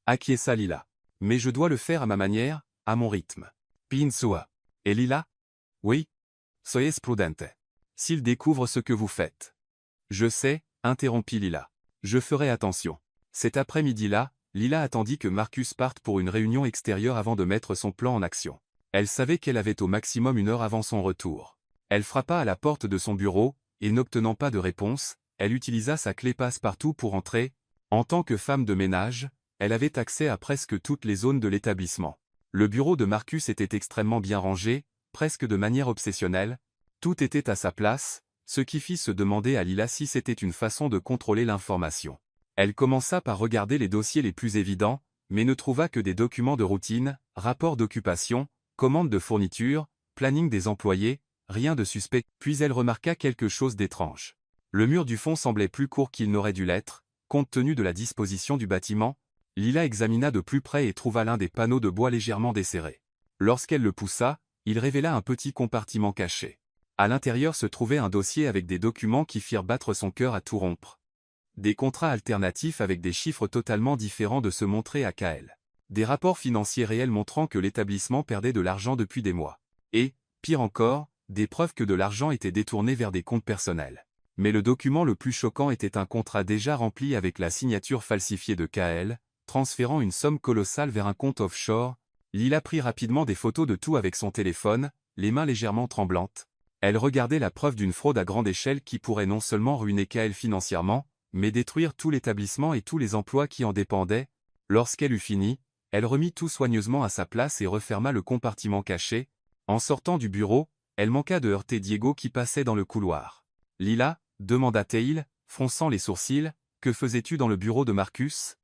Acquiesça Lila. Mais je dois le faire à ma manière, à mon rythme. Pinsua. Et Lila? Oui. Soyez prudente. S'il découvre ce que vous faites. Je sais, interrompit Lila. Je ferai attention. Cet après-midi-là, Lila attendit que Marcus parte pour une réunion extérieure avant de mettre son plan en action. Elle savait qu'elle avait au maximum une heure avant son retour. Elle frappa à la porte de son bureau, et n'obtenant pas de réponse, elle utilisa sa clé passe-partout pour entrer. En tant que femme de ménage, elle avait accès à presque toutes les zones de l'établissement. Le bureau de Marcus était extrêmement bien rangé, presque de manière obsessionnelle. Tout était à sa place, ce qui fit se demander à Lila si c'était une façon de contrôler l'information. Elle commença par regarder les dossiers les plus évidents, mais ne trouva que des documents de routine, rapports d'occupation, commandes de fourniture, planning des employés, rien de suspect. Puis elle remarqua quelque chose d'étrange. Le mur du fond semblait plus court qu'il n'aurait dû l'être, compte tenu de la disposition du bâtiment. Lila examina de plus près et trouva l'un des panneaux de bois légèrement desserré. Lorsqu'elle le poussa, il révéla un petit compartiment caché. À l'intérieur se trouvait un dossier avec des documents qui firent battre son cœur à tout rompre. Des contrats alternatifs avec des chiffres totalement différents de ceux montrés à Kael. Des rapports financiers réels montrant que l'établissement perdait de l'argent depuis des mois. Et, pire encore, des preuves que de l'argent était détourné vers des comptes personnels. Mais le document le plus choquant était un contrat déjà rempli avec la signature falsifiée de Kael, transférant une somme colossale vers un compte offshore. Lila prit rapidement des photos de tout avec son téléphone, les mains légèrement tremblantes. Elle regardait la preuve d'une fraude à grande échelle qui pourrait non seulement ruiner Kael financièrement, mais détruire tout l'établissement et tous les emplois qui en dépendaient. Lorsqu'elle eut fini, elle remit tout soigneusement à sa place et referma le compartiment caché. En sortant du bureau, elle manqua de heurter Diego qui passait dans le couloir. « Lila » demanda-t-il, fronçant les sourcils, Que faisais-tu dans le bureau de Marcus?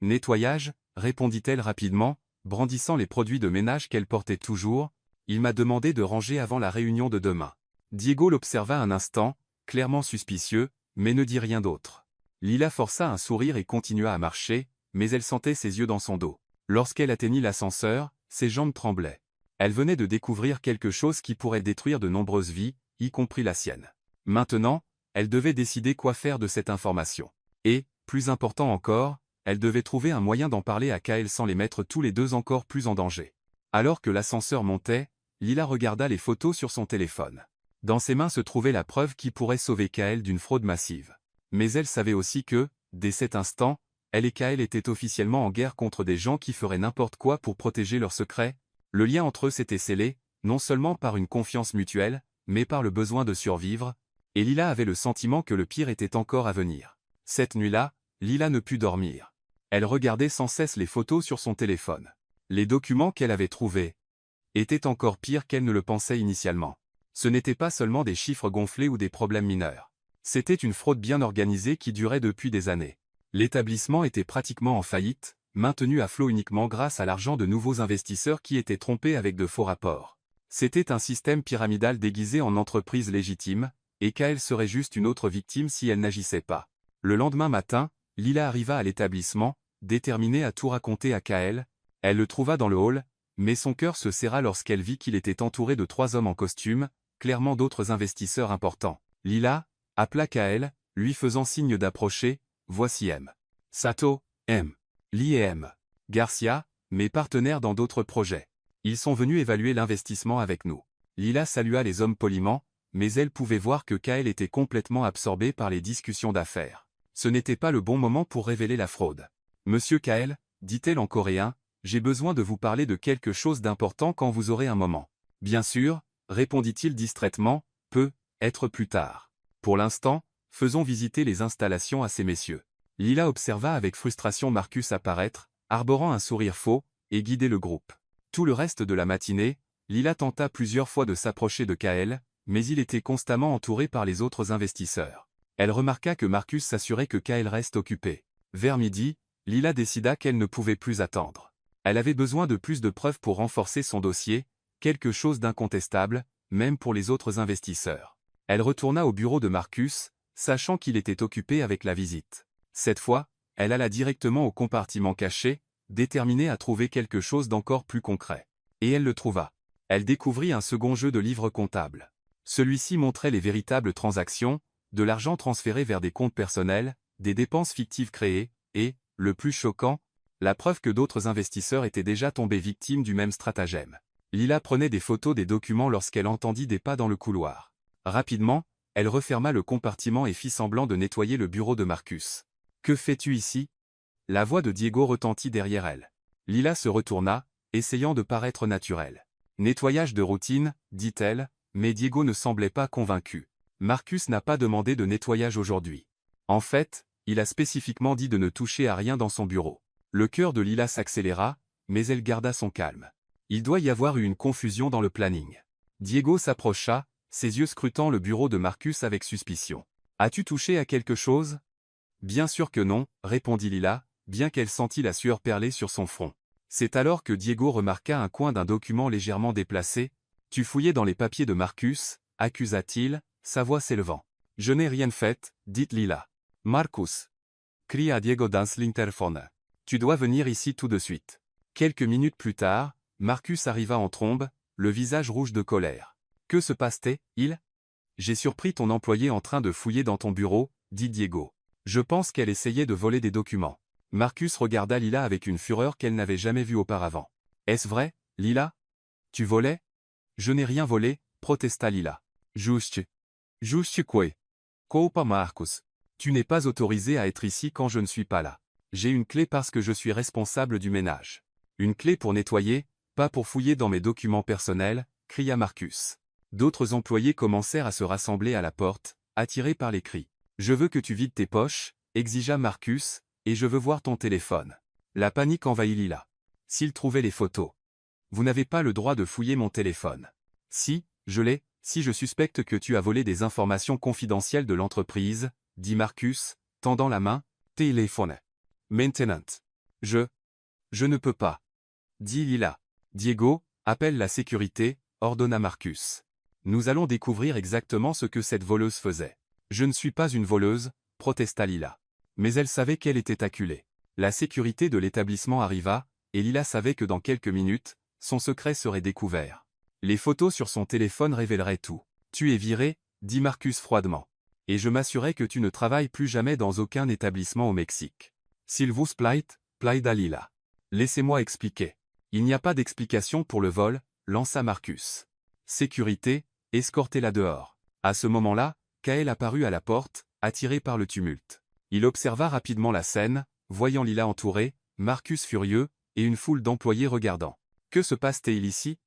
Nettoyage, répondit-elle rapidement, brandissant les produits de ménage qu'elle portait toujours. Il m'a demandé de ranger avant la réunion de demain. Diego l'observa un instant, clairement suspicieux, mais ne dit rien d'autre. Lila força un sourire et continua à marcher, mais elle sentait ses yeux dans son dos. Lorsqu'elle atteignit l'ascenseur, ses jambes tremblaient. Elle venait de découvrir quelque chose qui pourrait détruire de nombreuses vies, y compris la sienne. Maintenant, elle devait décider quoi faire de cette information. Et, plus important encore, elle devait trouver un moyen d'en parler à Kael sans les mettre tous les deux encore plus en danger. Alors que l'ascenseur montait, Lila regarda les photos sur son téléphone. Dans ses mains se trouvait la preuve qui pourrait sauver Kael d'une fraude massive. Mais elle savait aussi que, dès cet instant, elle et Kael étaient officiellement en guerre contre des gens qui feraient n'importe quoi pour protéger leurs secrets. Le lien entre eux s'était scellé, non seulement par une confiance mutuelle, mais par le besoin de survivre, et Lila avait le sentiment que le pire était encore à venir. Cette nuit-là, Lila ne put dormir. Elle regardait sans cesse les photos sur son téléphone. Les documents qu'elle avait trouvés étaient encore pires qu'elle ne le pensait initialement. Ce n'étaient pas seulement des chiffres gonflés ou des problèmes mineurs. C'était une fraude bien organisée qui durait depuis des années. L'établissement était pratiquement en faillite, maintenu à flot uniquement grâce à l'argent de nouveaux investisseurs qui étaient trompés avec de faux rapports. C'était un système pyramidal déguisé en entreprise légitime, et Kael serait juste une autre victime si elle n'agissait pas. Le lendemain matin, Lila arriva à l'établissement, déterminée à tout raconter à Kael. Elle le trouva dans le hall, mais son cœur se serra lorsqu'elle vit qu'il était entouré de 3 hommes en costume, clairement d'autres investisseurs importants. Lila appela Kael, lui faisant signe d'approcher. Voici M. Sato, M. Lee et M. Garcia, mes partenaires dans d'autres projets. Ils sont venus évaluer l'investissement avec nous. Lila salua les hommes poliment, mais elle pouvait voir que Kael était complètement absorbé par les discussions d'affaires. Ce n'était pas le bon moment pour révéler la fraude. Monsieur Kael, dit-elle en coréen, j'ai besoin de vous parler de quelque chose d'important quand vous aurez un moment. Bien sûr, répondit-il distraitement, peut être plus tard. Pour l'instant, faisons visiter les installations à ces messieurs. Lila observa avec frustration Marcus apparaître, arborant un sourire faux, et guider le groupe. Tout le reste de la matinée, Lila tenta plusieurs fois de s'approcher de Kael, mais il était constamment entouré par les autres investisseurs. Elle remarqua que Marcus s'assurait que Kael reste occupé. Vers midi, Lila décida qu'elle ne pouvait plus attendre. Elle avait besoin de plus de preuves pour renforcer son dossier, quelque chose d'incontestable, même pour les autres investisseurs. Elle retourna au bureau de Marcus, sachant qu'il était occupé avec la visite. Cette fois, elle alla directement au compartiment caché, déterminée à trouver quelque chose d'encore plus concret. Et elle le trouva. Elle découvrit un second jeu de livres comptables. Celui-ci montrait les véritables transactions, de l'argent transféré vers des comptes personnels, des dépenses fictives créées, et, le plus choquant, la preuve que d'autres investisseurs étaient déjà tombés victimes du même stratagème. Lila prenait des photos des documents lorsqu'elle entendit des pas dans le couloir. Rapidement, elle referma le compartiment et fit semblant de nettoyer le bureau de Marcus. « Que fais-tu ici » La voix de Diego retentit derrière elle. Lila se retourna, essayant de paraître naturelle. « Nettoyage de routine, dit-elle, mais Diego ne semblait pas convaincu. Marcus n'a pas demandé de nettoyage aujourd'hui. En fait, il a spécifiquement dit de ne toucher à rien dans son bureau. » Le cœur de Lila s'accéléra, mais elle garda son calme. Il doit y avoir eu une confusion dans le planning. Diego s'approcha, ses yeux scrutant le bureau de Marcus avec suspicion. « As-tu touché à quelque chose ?»« Bien sûr que non, » répondit Lila, bien qu'elle sentît la sueur perler sur son front. C'est alors que Diego remarqua un coin d'un document légèrement déplacé. « Tu fouillais dans les papiers de Marcus » accusa-t-il, sa voix s'élevant. « Je n'ai rien fait, dit Lila. »« Marcus » cria Diego dans l'interphone. « Tu dois venir ici tout de suite. » Quelques minutes plus tard, Marcus arriva en trombe, le visage rouge de colère. « Que se passe-t-il » ? J'ai surpris ton employé en train de fouiller dans ton bureau, dit Diego. Je pense qu'elle essayait de voler des documents. Marcus regarda Lila avec une fureur qu'elle n'avait jamais vue auparavant. Est-ce vrai, Lila? Tu volais? Je n'ai rien volé, protesta Lila. Juste quoi? Coupa Marcus. Tu n'es pas autorisé à être ici quand je ne suis pas là. J'ai une clé parce que je suis responsable du ménage. Une clé pour nettoyer, pas pour fouiller dans mes documents personnels, cria Marcus. D'autres employés commencèrent à se rassembler à la porte, attirés par les cris. Je veux que tu vides tes poches, exigea Marcus, et je veux voir ton téléphone. La panique envahit Lila. S'il trouvait les photos. Vous n'avez pas le droit de fouiller mon téléphone. Si, je l'ai, si je suspecte que tu as volé des informations confidentielles de l'entreprise, dit Marcus, tendant la main, Téléphone. Maintenant. Je ne peux pas. Dit Lila. Diego, appelle la sécurité, ordonna Marcus. Nous allons découvrir exactement ce que cette voleuse faisait. Je ne suis pas une voleuse, protesta Lila. Mais elle savait qu'elle était acculée. La sécurité de l'établissement arriva, et Lila savait que dans quelques minutes, son secret serait découvert. Les photos sur son téléphone révéleraient tout. Tu es viré, dit Marcus froidement. Et je m'assurais que tu ne travailles plus jamais dans aucun établissement au Mexique. S'il vous plaît, plaida Lila. Laissez-moi expliquer. Il n'y a pas d'explication pour le vol, lança Marcus. Sécurité, escortez-la dehors. À ce moment-là, Kael apparut à la porte, attiré par le tumulte. Il observa rapidement la scène, voyant Lila entourée, Marcus furieux, et une foule d'employés regardant. Que se passe-t-il ici?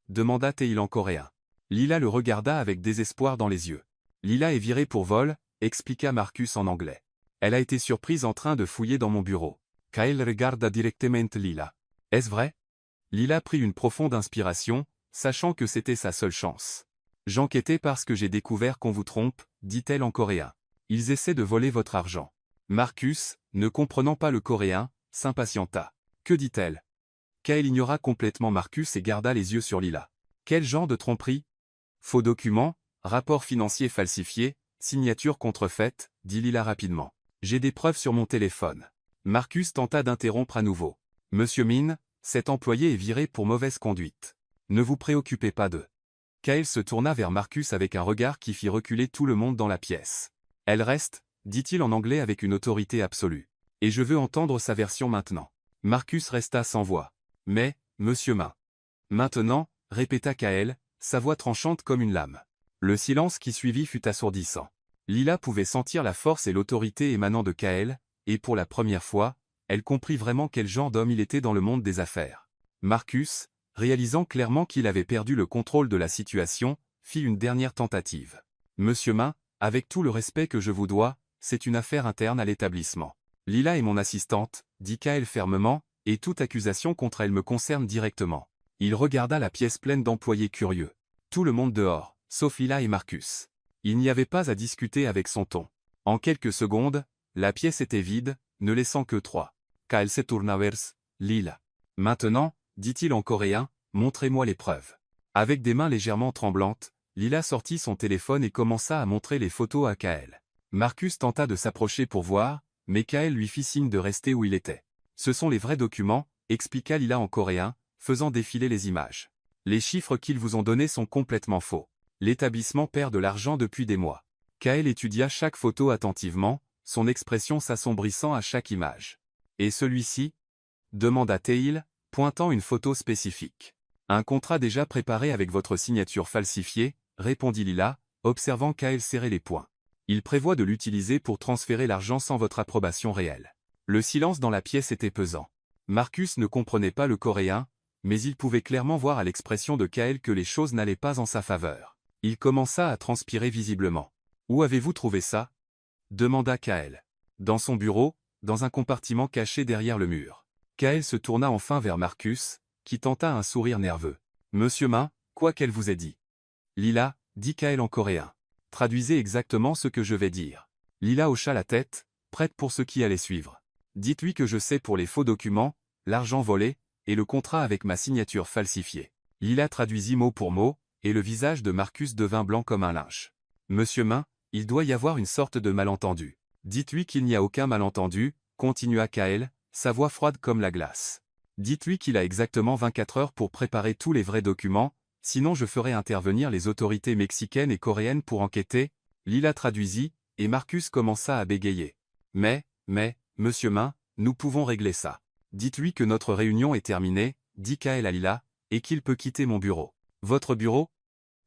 Demanda Teil en coréen. Lila le regarda avec désespoir dans les yeux. Lila est virée pour vol, expliqua Marcus en anglais. Elle a été surprise en train de fouiller dans mon bureau. Kael regarda directement Lila. Est-ce vrai? Lila prit une profonde inspiration, sachant que c'était sa seule chance. J'enquêtais parce que j'ai découvert qu'on vous trompe, dit-elle en coréen. Ils essaient de voler votre argent. Marcus, ne comprenant pas le coréen, s'impatienta. Que dit-elle? Kael ignora complètement Marcus et garda les yeux sur Lila. Quel genre de tromperie? Faux documents, rapport financier falsifié, signature contrefaite, dit Lila rapidement. J'ai des preuves sur mon téléphone. Marcus tenta d'interrompre à nouveau. Monsieur Min, cet employé est viré pour mauvaise conduite. Ne vous préoccupez pas d'eux. Kael se tourna vers Marcus avec un regard qui fit reculer tout le monde dans la pièce. Elle reste, dit-il en anglais avec une autorité absolue. Et je veux entendre sa version maintenant. Marcus resta sans voix. Mais, monsieur Min. Maintenant, répéta Kael, sa voix tranchante comme une lame. Le silence qui suivit fut assourdissant. Lila pouvait sentir la force et l'autorité émanant de Kael, et pour la première fois, elle comprit vraiment quel genre d'homme il était dans le monde des affaires. Marcus, réalisant clairement qu'il avait perdu le contrôle de la situation, fit une dernière tentative. Monsieur Min, avec tout le respect que je vous dois, c'est une affaire interne à l'établissement. Lila est mon assistante, dit Kael fermement, et toute accusation contre elle me concerne directement. Il regarda la pièce pleine d'employés curieux. Tout le monde dehors, sauf Lila et Marcus. Il n'y avait pas à discuter avec son ton. En quelques secondes, la pièce était vide, ne laissant que trois. Kael se tourna vers Lila. Maintenant, dit-il en coréen, montrez-moi les preuves. Avec des mains légèrement tremblantes, Lila sortit son téléphone et commença à montrer les photos à Kael. Marcus tenta de s'approcher pour voir, mais Kael lui fit signe de rester où il était. Ce sont les vrais documents, expliqua Lila en coréen, faisant défiler les images. Les chiffres qu'ils vous ont donnés sont complètement faux. L'établissement perd de l'argent depuis des mois. Kael étudia chaque photo attentivement, son expression s'assombrissant à chaque image. Et celui-ci? Demanda Teil, pointant une photo spécifique. Un contrat déjà préparé avec votre signature falsifiée, répondit Lila, observant Kael serrer les poings. Il prévoit de l'utiliser pour transférer l'argent sans votre approbation réelle. Le silence dans la pièce était pesant. Marcus ne comprenait pas le coréen, mais il pouvait clairement voir à l'expression de Kael que les choses n'allaient pas en sa faveur. Il commença à transpirer visiblement. Où avez-vous trouvé ça? Demanda Kael. Dans son bureau, dans un compartiment caché derrière le mur. Kael se tourna enfin vers Marcus, qui tenta un sourire nerveux. Monsieur Min, quoi qu'elle vous ait dit? Lila, dit Kael en coréen. Traduisez exactement ce que je vais dire. Lila hocha la tête, prête pour ce qui allait suivre. Dites-lui que je sais pour les faux documents, l'argent volé, et le contrat avec ma signature falsifiée. Lila traduisit mot pour mot, et le visage de Marcus devint blanc comme un linge. Monsieur Min, il doit y avoir une sorte de malentendu. Dites-lui qu'il n'y a aucun malentendu, continua Kael, sa voix froide comme la glace. Dites-lui qu'il a exactement 24 heures pour préparer tous les vrais documents, sinon je ferai intervenir les autorités mexicaines et coréennes pour enquêter. Lila traduisit, et Marcus commença à bégayer. Mais, monsieur Min, nous pouvons régler ça. Dites-lui que notre réunion est terminée, dit Kael à Lila, et qu'il peut quitter mon bureau. Votre bureau?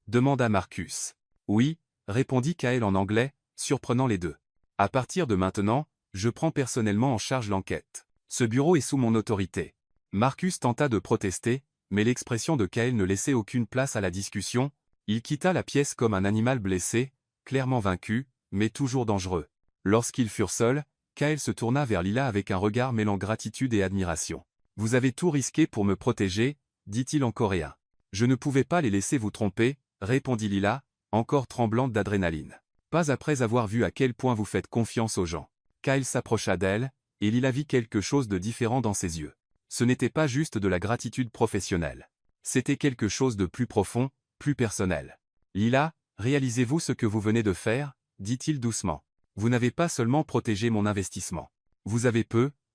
Demanda Marcus. Oui, répondit Kael en anglais, surprenant les deux. À partir de maintenant, je prends personnellement en charge l'enquête. Ce bureau est sous mon autorité. Marcus tenta de protester, mais l'expression de Kael ne laissait aucune place à la discussion. Il quitta la pièce comme un animal blessé, clairement vaincu, mais toujours dangereux. Lorsqu'ils furent seuls, Kael se tourna vers Lila avec un regard mêlant gratitude et admiration. « Vous avez tout risqué pour me protéger, » dit-il en coréen. « Je ne pouvais pas les laisser vous tromper, » répondit Lila, encore tremblante d'adrénaline. « Pas après avoir vu à quel point vous faites confiance aux gens. » Kaël s'approcha d'elle, et Lila vit quelque chose de différent dans ses yeux. Ce n'était pas juste de la gratitude professionnelle. C'était quelque chose de plus profond, plus personnel. Lila, réalisez-vous ce que vous venez de faire, dit-il doucement. Vous n'avez pas seulement protégé mon investissement. Vous avez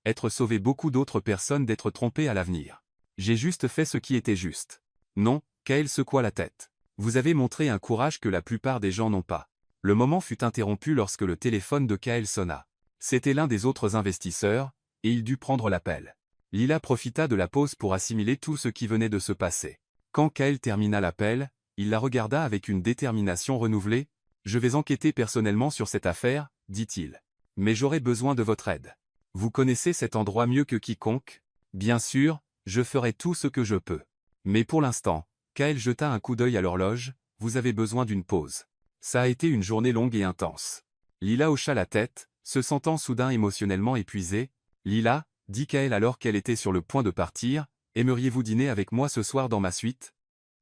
être sauvé beaucoup d'autres personnes d'être trompées à l'avenir. J'ai juste fait ce qui était juste. Non, Kaël secoua la tête. Vous avez montré un courage que la plupart des gens n'ont pas. Le moment fut interrompu lorsque le téléphone de Kaël sonna. C'était l'un des autres investisseurs, et il dut prendre l'appel. Lila profita de la pause pour assimiler tout ce qui venait de se passer. Quand Kaël termina l'appel, il la regarda avec une détermination renouvelée. « Je vais enquêter personnellement sur cette affaire, dit-il. Mais j'aurai besoin de votre aide. Vous connaissez cet endroit mieux que quiconque? Bien sûr, je ferai tout ce que je peux. Mais pour l'instant, Kaël jeta un coup d'œil à l'horloge, vous avez besoin d'une pause. Ça a été une journée longue et intense. Lila hocha la tête, se sentant soudain émotionnellement épuisée. Lila, dit Kaël alors qu'elle était sur le point de partir, aimeriez-vous dîner avec moi ce soir dans ma suite?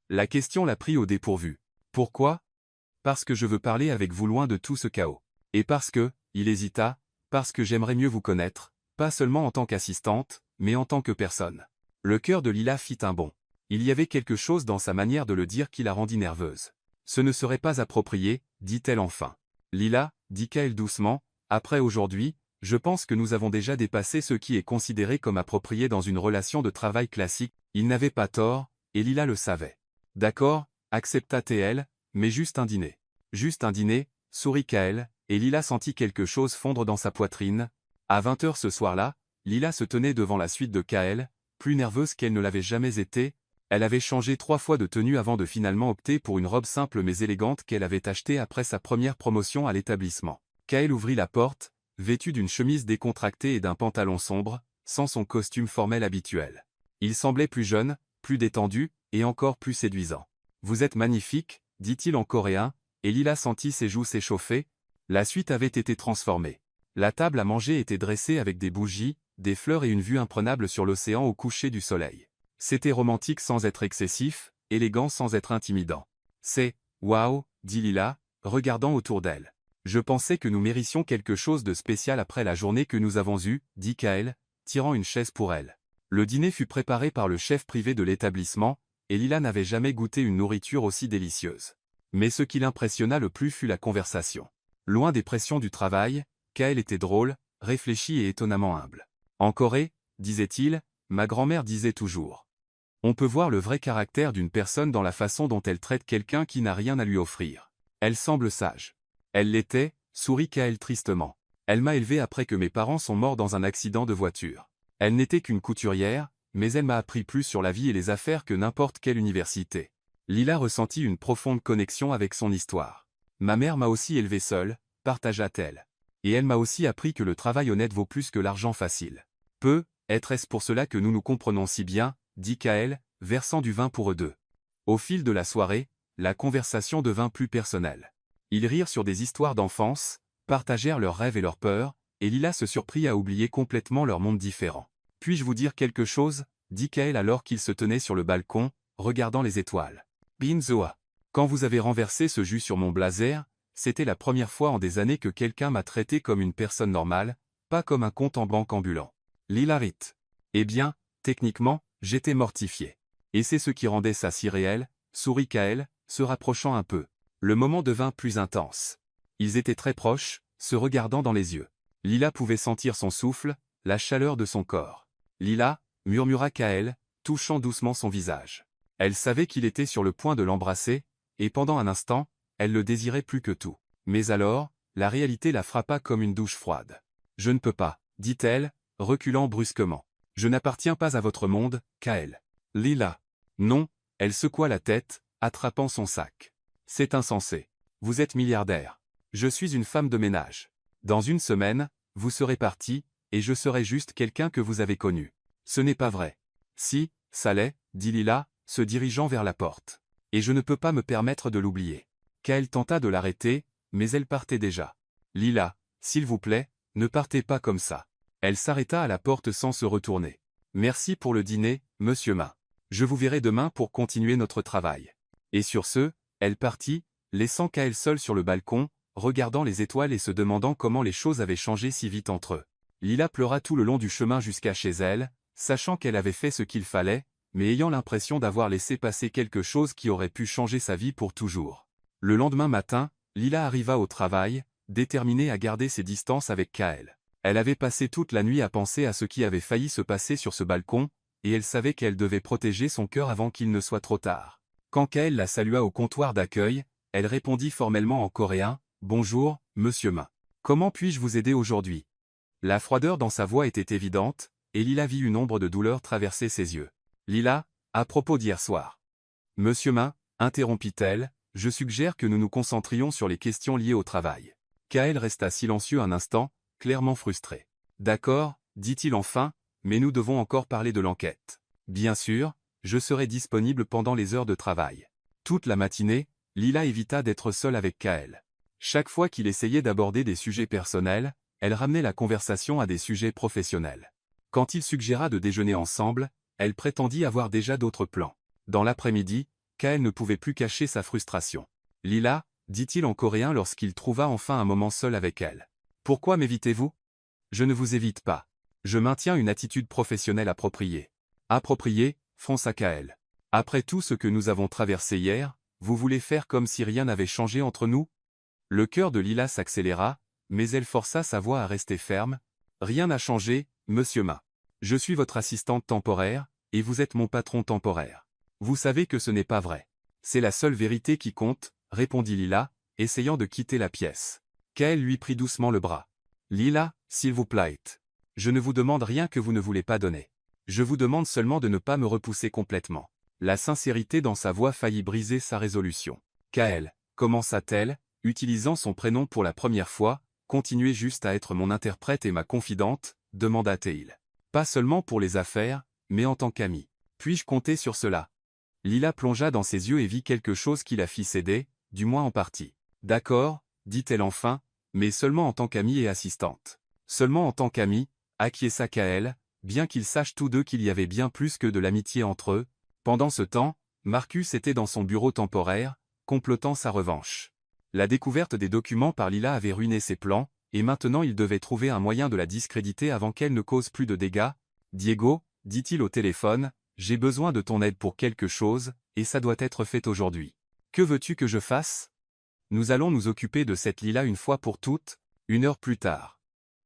La question la prit au dépourvu. Pourquoi? Parce que je veux parler avec vous loin de tout ce chaos. Et parce que, il hésita, parce que j'aimerais mieux vous connaître, pas seulement en tant qu'assistante, mais en tant que personne. Le cœur de Lila fit un bond. Il y avait quelque chose dans sa manière de le dire qui la rendit nerveuse. Ce ne serait pas approprié, dit-elle enfin. Lila, dit Kaël doucement, après aujourd'hui, je pense que nous avons déjà dépassé ce qui est considéré comme approprié dans une relation de travail classique. Il n'avait pas tort, et Lila le savait. D'accord, accepta-t-elle, mais juste un dîner. Juste un dîner, sourit Kaël, et Lila sentit quelque chose fondre dans sa poitrine. À 20h ce soir-là, Lila se tenait devant la suite de Kaël, plus nerveuse qu'elle ne l'avait jamais été. Elle avait changé 3 fois de tenue avant de finalement opter pour une robe simple mais élégante qu'elle avait achetée après sa première promotion à l'établissement. Kaël ouvrit la porte, vêtue d'une chemise décontractée et d'un pantalon sombre, sans son costume formel habituel. Il semblait plus jeune, plus détendu, et encore plus séduisant. « Vous êtes magnifique », dit-il en coréen, et Lila sentit ses joues s'échauffer. La suite avait été transformée. La table à manger était dressée avec des bougies, des fleurs et une vue imprenable sur l'océan au coucher du soleil. C'était romantique sans être excessif, élégant sans être intimidant. « C'est, waouh », dit Lila, regardant autour d'elle. « Je pensais que nous méritions quelque chose de spécial après la journée que nous avons eue, dit Kaël, tirant une chaise pour elle. Le dîner fut préparé par le chef privé de l'établissement, et Lila n'avait jamais goûté une nourriture aussi délicieuse. Mais ce qui l'impressionna le plus fut la conversation. Loin des pressions du travail, Kaël était drôle, réfléchi et étonnamment humble. En Corée, disait-il, ma grand-mère disait toujours. On peut voir le vrai caractère d'une personne dans la façon dont elle traite quelqu'un qui n'a rien à lui offrir. Elle semble sage. Elle l'était, sourit Kaël tristement. Elle m'a élevé après que mes parents sont morts dans un accident de voiture. Elle n'était qu'une couturière, mais elle m'a appris plus sur la vie et les affaires que n'importe quelle université. Lila ressentit une profonde connexion avec son histoire. Ma mère m'a aussi élevé seule, partagea-t-elle. Et elle m'a aussi appris que le travail honnête vaut plus que l'argent facile. Est-ce pour cela que nous nous comprenons si bien, dit Kaël, versant du vin pour eux deux. Au fil de la soirée, la conversation devint plus personnelle. Ils rirent sur des histoires d'enfance, partagèrent leurs rêves et leurs peurs, et Lila se surprit à oublier complètement leur monde différent. « Puis-je vous dire quelque chose ?» dit Kaël alors qu'il se tenait sur le balcon, regardant les étoiles. « Binzoa. Quand vous avez renversé ce jus sur mon blazer, c'était la première fois en des années que quelqu'un m'a traité comme une personne normale, pas comme un compte en banque ambulant. » Lila rit. Eh bien, techniquement, j'étais mortifié. Et c'est ce qui rendait ça si réel, sourit Kaël, se rapprochant un peu. Le moment devint plus intense. Ils étaient très proches, se regardant dans les yeux. Lila pouvait sentir son souffle, la chaleur de son corps. Lila, murmura Kaël, touchant doucement son visage. Elle savait qu'il était sur le point de l'embrasser, et pendant un instant, elle le désirait plus que tout. Mais alors, la réalité la frappa comme une douche froide. « Je ne peux pas, dit-elle, reculant brusquement. Je n'appartiens pas à votre monde, Kaël. Lila. Non, elle secoua la tête, attrapant son sac. C'est insensé. Vous êtes milliardaire. Je suis une femme de ménage. Dans une semaine, vous serez parti, et je serai juste quelqu'un que vous avez connu. Ce n'est pas vrai. Si, ça l'est, dit Lila, se dirigeant vers la porte. Et je ne peux pas me permettre de l'oublier. Kaël tenta de l'arrêter, mais elle partait déjà. Lila, s'il vous plaît, ne partez pas comme ça. Elle s'arrêta à la porte sans se retourner. Merci pour le dîner, monsieur Ma. Je vous verrai demain pour continuer notre travail. Et sur ce, elle partit, laissant Kaël seul sur le balcon, regardant les étoiles et se demandant comment les choses avaient changé si vite entre eux. Lila pleura tout le long du chemin jusqu'à chez elle, sachant qu'elle avait fait ce qu'il fallait, mais ayant l'impression d'avoir laissé passer quelque chose qui aurait pu changer sa vie pour toujours. Le lendemain matin, Lila arriva au travail, déterminée à garder ses distances avec Kael. Elle avait passé toute la nuit à penser à ce qui avait failli se passer sur ce balcon, et elle savait qu'elle devait protéger son cœur avant qu'il ne soit trop tard. Quand Kael la salua au comptoir d'accueil, elle répondit formellement en coréen « Bonjour, monsieur Ma. Comment puis-je vous aider aujourd'hui ?» La froideur dans sa voix était évidente, et Lila vit une ombre de douleur traverser ses yeux. « Lila, à propos d'hier soir. » « Monsieur Ma, interrompit-elle, je suggère que nous nous concentrions sur les questions liées au travail. » Kael resta silencieux un instant, clairement frustré. « D'accord, dit-il enfin, mais nous devons encore parler de l'enquête. Bien sûr, je serai disponible pendant les heures de travail. » Toute la matinée, Lila évita d'être seule avec Kael. Chaque fois qu'il essayait d'aborder des sujets personnels, elle ramenait la conversation à des sujets professionnels. Quand il suggéra de déjeuner ensemble, elle prétendit avoir déjà d'autres plans. Dans l'après-midi, Kael ne pouvait plus cacher sa frustration. « Lila, dit-il en coréen lorsqu'il trouva enfin un moment seul avec elle. Pourquoi m'évitez-vous ? Je ne vous évite pas. Je maintiens une attitude professionnelle appropriée. Appropriée, fronça Kael. Après tout ce que nous avons traversé hier, vous voulez faire comme si rien n'avait changé entre nous ? Le cœur de Lila s'accéléra, mais elle força sa voix à rester ferme. Rien n'a changé, monsieur Ma. Je suis votre assistante temporaire, et vous êtes mon patron temporaire. Vous savez que ce n'est pas vrai. C'est la seule vérité qui compte, répondit Lila, essayant de quitter la pièce. Kael lui prit doucement le bras. Lila, s'il vous plaît. Je ne vous demande rien que vous ne voulez pas donner. Je vous demande seulement de ne pas me repousser complètement. La sincérité dans sa voix faillit briser sa résolution. Kael, commença-t-elle, utilisant son prénom pour la première fois, continuez juste à être mon interprète et ma confidente, demanda-t-il. Pas seulement pour les affaires, mais en tant qu'amie. Puis-je compter sur cela ? Lila plongea dans ses yeux et vit quelque chose qui la fit céder, du moins en partie. D'accord, dit-elle enfin, mais seulement en tant qu'amie et assistante. Seulement en tant qu'amie, acquiesça Kael, bien qu'ils sachent tous deux qu'il y avait bien plus que de l'amitié entre eux. Pendant ce temps, Marcus était dans son bureau temporaire, complotant sa revanche. La découverte des documents par Lila avait ruiné ses plans, et maintenant il devait trouver un moyen de la discréditer avant qu'elle ne cause plus de dégâts. « Diego, dit-il au téléphone, j'ai besoin de ton aide pour quelque chose, et ça doit être fait aujourd'hui. Que veux-tu que je fasse ? Nous allons nous occuper de cette Lila une fois pour toutes, 1 heure plus tard. »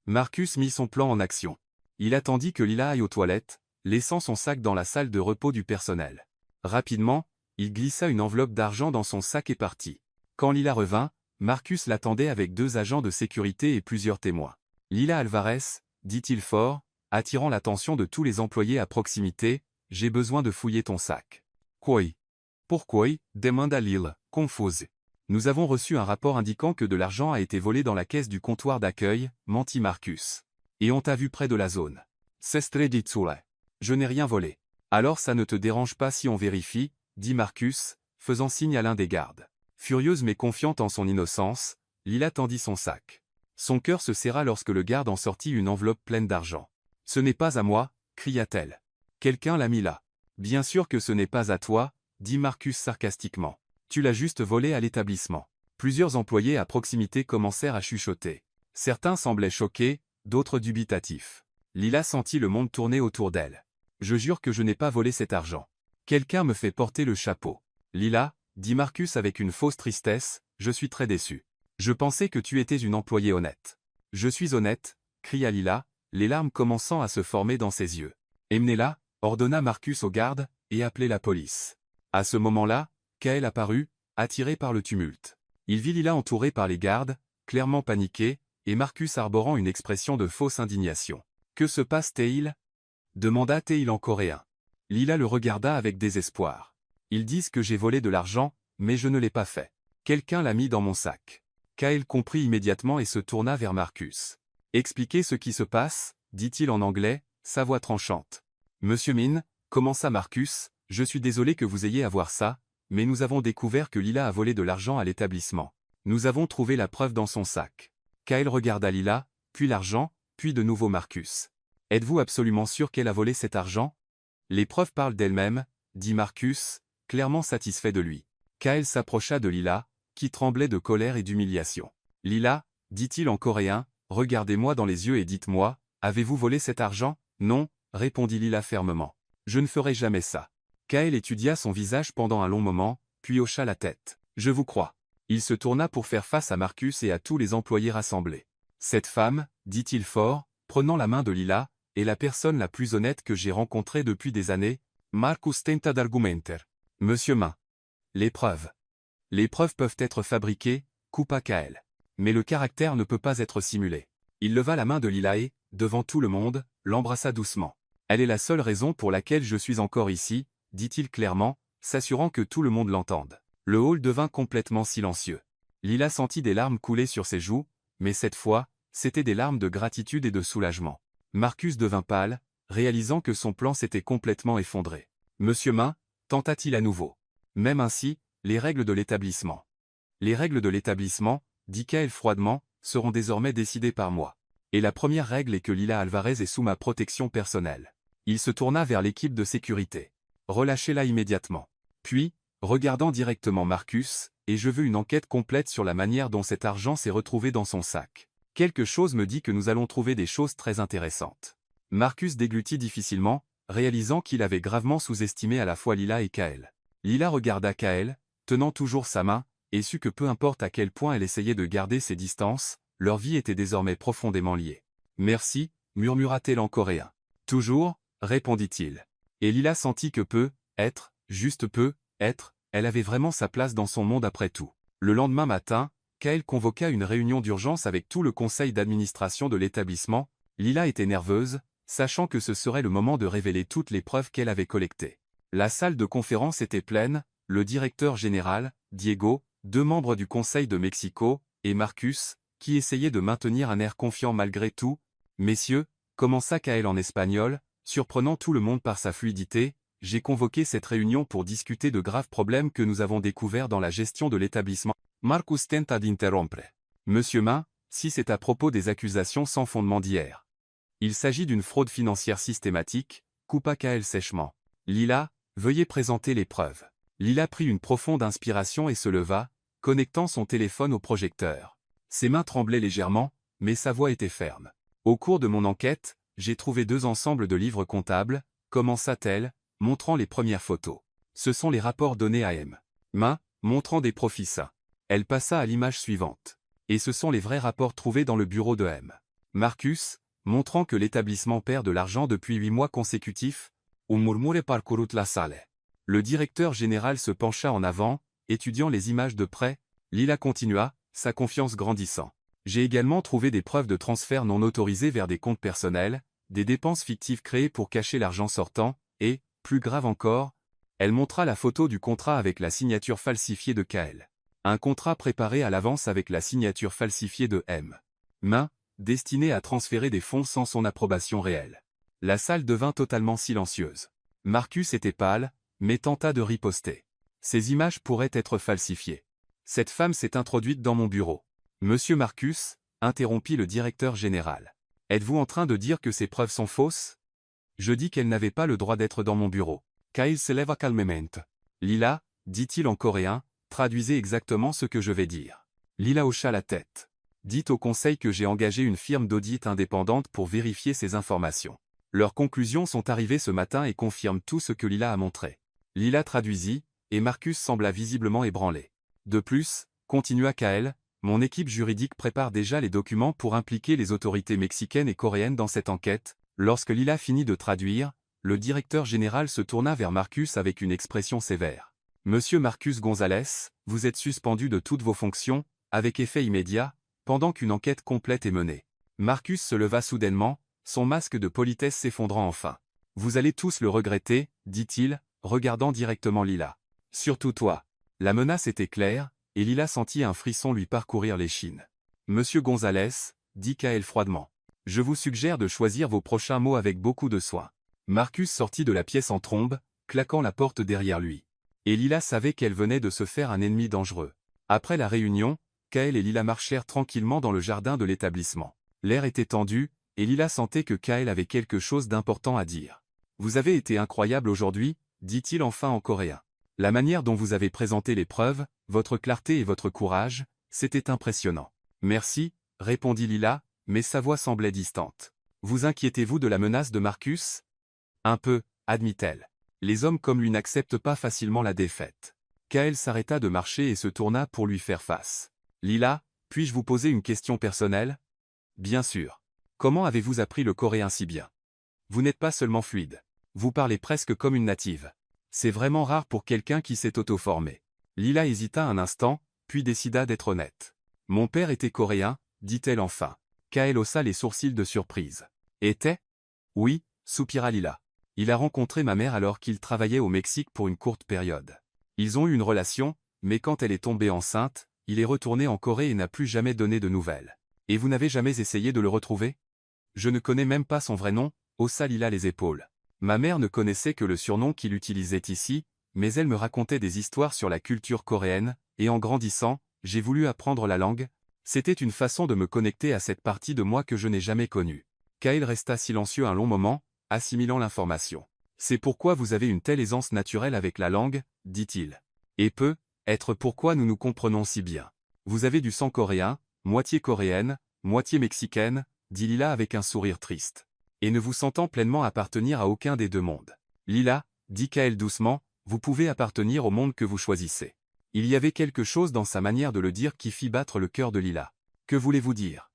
Marcus mit son plan en action. Il attendit que Lila aille aux toilettes, laissant son sac dans la salle de repos du personnel. Rapidement, il glissa une enveloppe d'argent dans son sac et partit. Quand Lila revint, Marcus l'attendait avec 2 agents de sécurité et plusieurs témoins. « Lila Alvarez, dit-il fort, attirant l'attention de tous les employés à proximité, j'ai besoin de fouiller ton sac. »« Quoi ? Pourquoi ?» demanda Lila, confuse. « Nous avons reçu un rapport indiquant que de l'argent a été volé dans la caisse du comptoir d'accueil, mentit Marcus. Et on t'a vu près de la zone. Sestre ditsule. Je n'ai rien volé. Alors ça ne te dérange pas si on vérifie, dit Marcus, faisant signe à l'un des gardes. Furieuse mais confiante en son innocence, Lila tendit son sac. Son cœur se serra lorsque le garde en sortit une enveloppe pleine d'argent. « Ce n'est pas à moi, cria-t-elle. Quelqu'un l'a mis là. »« Bien sûr que ce n'est pas à toi, dit Marcus sarcastiquement. Tu l'as juste volé à l'établissement. » Plusieurs employés à proximité commencèrent à chuchoter. Certains semblaient choqués, d'autres dubitatifs. Lila sentit le monde tourner autour d'elle. « Je jure que je n'ai pas volé cet argent. Quelqu'un me fait porter le chapeau. »« Lila, dit Marcus avec une fausse tristesse, je suis très déçu. Je pensais que tu étais une employée honnête. »« Je suis honnête, cria Lila, les larmes commençant à se former dans ses yeux. « Emmenez-la, ordonna Marcus aux gardes, et appelez la police. » À ce moment-là, Kael apparut, attiré par le tumulte. Il vit Lila entourée par les gardes, clairement paniquée, et Marcus arborant une expression de fausse indignation. « Que se passe-t-il » demanda-t-il en coréen. Lila le regarda avec désespoir. « Ils disent que j'ai volé de l'argent, mais je ne l'ai pas fait. Quelqu'un l'a mis dans mon sac. » Kael comprit immédiatement et se tourna vers Marcus. « Expliquez ce qui se passe, dit-il en anglais, sa voix tranchante. Monsieur Min, commença Marcus, je suis désolé que vous ayez à voir ça, mais nous avons découvert que Lila a volé de l'argent à l'établissement. Nous avons trouvé la preuve dans son sac. Kael regarda Lila, puis l'argent, puis de nouveau Marcus. Êtes-vous absolument sûr qu'elle a volé cet argent ? Les preuves parlent d'elles-mêmes, dit Marcus, clairement satisfait de lui. Kael s'approcha de Lila, qui tremblait de colère et d'humiliation. Lila, dit-il en coréen, regardez-moi dans les yeux et dites-moi, avez-vous volé cet argent? Non, répondit Lila fermement. Je ne ferai jamais ça. Kael étudia son visage pendant un long moment, puis hocha la tête. Je vous crois. Il se tourna pour faire face à Marcus et à tous les employés rassemblés. Cette femme, dit-il fort, prenant la main de Lila, est la personne la plus honnête que j'ai rencontrée depuis des années. Marcus tenta d'argumenter. Monsieur Main. Les preuves. Les preuves peuvent être fabriquées, coupa Kael. Mais le caractère ne peut pas être simulé. Il leva la main de Lila et, devant tout le monde, l'embrassa doucement. Elle est la seule raison pour laquelle je suis encore ici, dit-il clairement, s'assurant que tout le monde l'entende. Le hall devint complètement silencieux. Lila sentit des larmes couler sur ses joues, mais cette fois, c'étaient des larmes de gratitude et de soulagement. Marcus devint pâle, réalisant que son plan s'était complètement effondré. Monsieur Main, tenta-t-il à nouveau. Même ainsi, les règles de l'établissement. Les règles de l'établissement, dit Kael froidement, seront désormais décidées par moi. Et la première règle est que Lila Alvarez est sous ma protection personnelle. Il se tourna vers l'équipe de sécurité. Relâchez-la immédiatement. Puis, regardant directement Marcus, et je veux une enquête complète sur la manière dont cet argent s'est retrouvé dans son sac. Quelque chose me dit que nous allons trouver des choses très intéressantes. Marcus déglutit difficilement, réalisant qu'il avait gravement sous-estimé à la fois Lila et Kael. Lila regarda Kael, tenant toujours sa main, et sut que peu importe à quel point elle essayait de garder ses distances, leur vie était désormais profondément liée. « Merci » murmura-t-elle en coréen. « Toujours » répondit-il. Et Lila sentit que juste peu, elle avait vraiment sa place dans son monde après tout. Le lendemain matin, Kael convoqua une réunion d'urgence avec tout le conseil d'administration de l'établissement. Lila était nerveuse, sachant que ce serait le moment de révéler toutes les preuves qu'elle avait collectées. La salle de conférence était pleine, le directeur général, Diego, 2 membres du conseil de Mexico, et Marcus, qui essayait de maintenir un air confiant malgré tout. « Messieurs » commença Kael en espagnol, surprenant tout le monde par sa fluidité, « j'ai convoqué cette réunion pour discuter de graves problèmes que nous avons découverts dans la gestion de l'établissement. » Marcus tenta d'interrompre. « Monsieur Main, si c'est à propos des accusations sans fondement d'hier. Il s'agit d'une fraude financière systématique, » coupa Kael sèchement. « Lila, veuillez présenter les preuves. » Lila prit une profonde inspiration et se leva, connectant son téléphone au projecteur. Ses mains tremblaient légèrement, mais sa voix était ferme. « Au cours de mon enquête, j'ai trouvé 2 ensembles de livres comptables, » commença-t-elle, montrant les premières photos. Ce sont les rapports donnés à M. Main, montrant des profits sains. Elle passa à l'image suivante. Et ce sont les vrais rapports trouvés dans le bureau de M. Marcus, montrant que l'établissement perd de l'argent depuis 8 mois consécutifs. Un murmure parcourut la salle. Le directeur général se pencha en avant, étudiant les images de près. Lila continua, sa confiance grandissant. J'ai également trouvé des preuves de transferts non autorisés vers des comptes personnels, des dépenses fictives créées pour cacher l'argent sortant, et, plus grave encore, elle montra la photo du contrat avec la signature falsifiée de Kael. Un contrat préparé à l'avance avec la signature falsifiée de M. Main, destiné à transférer des fonds sans son approbation réelle. La salle devint totalement silencieuse. Marcus était pâle, mais tenta de riposter. Ces images pourraient être falsifiées. Cette femme s'est introduite dans mon bureau. Monsieur Marcus, interrompit le directeur général. Êtes-vous en train de dire que ces preuves sont fausses? Je dis qu'elle n'avait pas le droit d'être dans mon bureau. Kael se leva calmement. Lila, dit-il en coréen, traduisez exactement ce que je vais dire. Lila hocha la tête. Dites au conseil que j'ai engagé une firme d'audit indépendante pour vérifier ces informations. Leurs conclusions sont arrivées ce matin et confirment tout ce que Lila a montré. Lila traduisit, et Marcus sembla visiblement ébranlé. De plus, continua Kael, mon équipe juridique prépare déjà les documents pour impliquer les autorités mexicaines et coréennes dans cette enquête. Lorsque Lila finit de traduire, le directeur général se tourna vers Marcus avec une expression sévère. Monsieur Marcus Gonzalez, vous êtes suspendu de toutes vos fonctions, avec effet immédiat, pendant qu'une enquête complète est menée. Marcus se leva soudainement, son masque de politesse s'effondrant enfin. Vous allez tous le regretter, dit-il, regardant directement Lila. Surtout toi. La menace était claire, et Lila sentit un frisson lui parcourir l'échine. Monsieur Gonzalez, dit Kael froidement. Je vous suggère de choisir vos prochains mots avec beaucoup de soin. Marcus sortit de la pièce en trombe, claquant la porte derrière lui. Et Lila savait qu'elle venait de se faire un ennemi dangereux. Après la réunion, Kael et Lila marchèrent tranquillement dans le jardin de l'établissement. L'air était tendu, et Lila sentait que Kael avait quelque chose d'important à dire. Vous avez été incroyable aujourd'hui, dit-il enfin en coréen. La manière dont vous avez présenté les preuves, votre clarté et votre courage, c'était impressionnant. Merci, répondit Lila, mais sa voix semblait distante. Vous inquiétez-vous de la menace de Marcus? Un peu, admit-elle. Les hommes comme lui n'acceptent pas facilement la défaite. Kael s'arrêta de marcher et se tourna pour lui faire face. Lila, puis-je vous poser une question personnelle? Bien sûr. Comment avez-vous appris le coréen si bien? Vous n'êtes pas seulement fluide. Vous parlez presque comme une native. C'est vraiment rare pour quelqu'un qui s'est auto-formé. Lila hésita un instant, puis décida d'être honnête. Mon père était coréen, dit-elle enfin. Kael haussa les sourcils de surprise. Était? Oui, soupira Lila. Il a rencontré ma mère alors qu'il travaillait au Mexique pour une courte période. Ils ont eu une relation, mais quand elle est tombée enceinte, il est retourné en Corée et n'a plus jamais donné de nouvelles. Et vous n'avez jamais essayé de le retrouver? Je ne connais même pas son vrai nom, haussa Lila les épaules. Ma mère ne connaissait que le surnom qu'il utilisait ici, mais elle me racontait des histoires sur la culture coréenne, et en grandissant, j'ai voulu apprendre la langue. C'était une façon de me connecter à cette partie de moi que je n'ai jamais connue. Kael resta silencieux un long moment, assimilant l'information. C'est pourquoi vous avez une telle aisance naturelle avec la langue, dit-il. Et peut être pourquoi nous nous comprenons si bien. Vous avez du sang coréen, moitié coréenne, moitié mexicaine, dit Lila avec un sourire triste. Et ne vous sentant pleinement appartenir à aucun des deux mondes. Lila, dit Kael doucement, vous pouvez appartenir au monde que vous choisissez. Il y avait quelque chose dans sa manière de le dire qui fit battre le cœur de Lila. Que voulez-vous dire?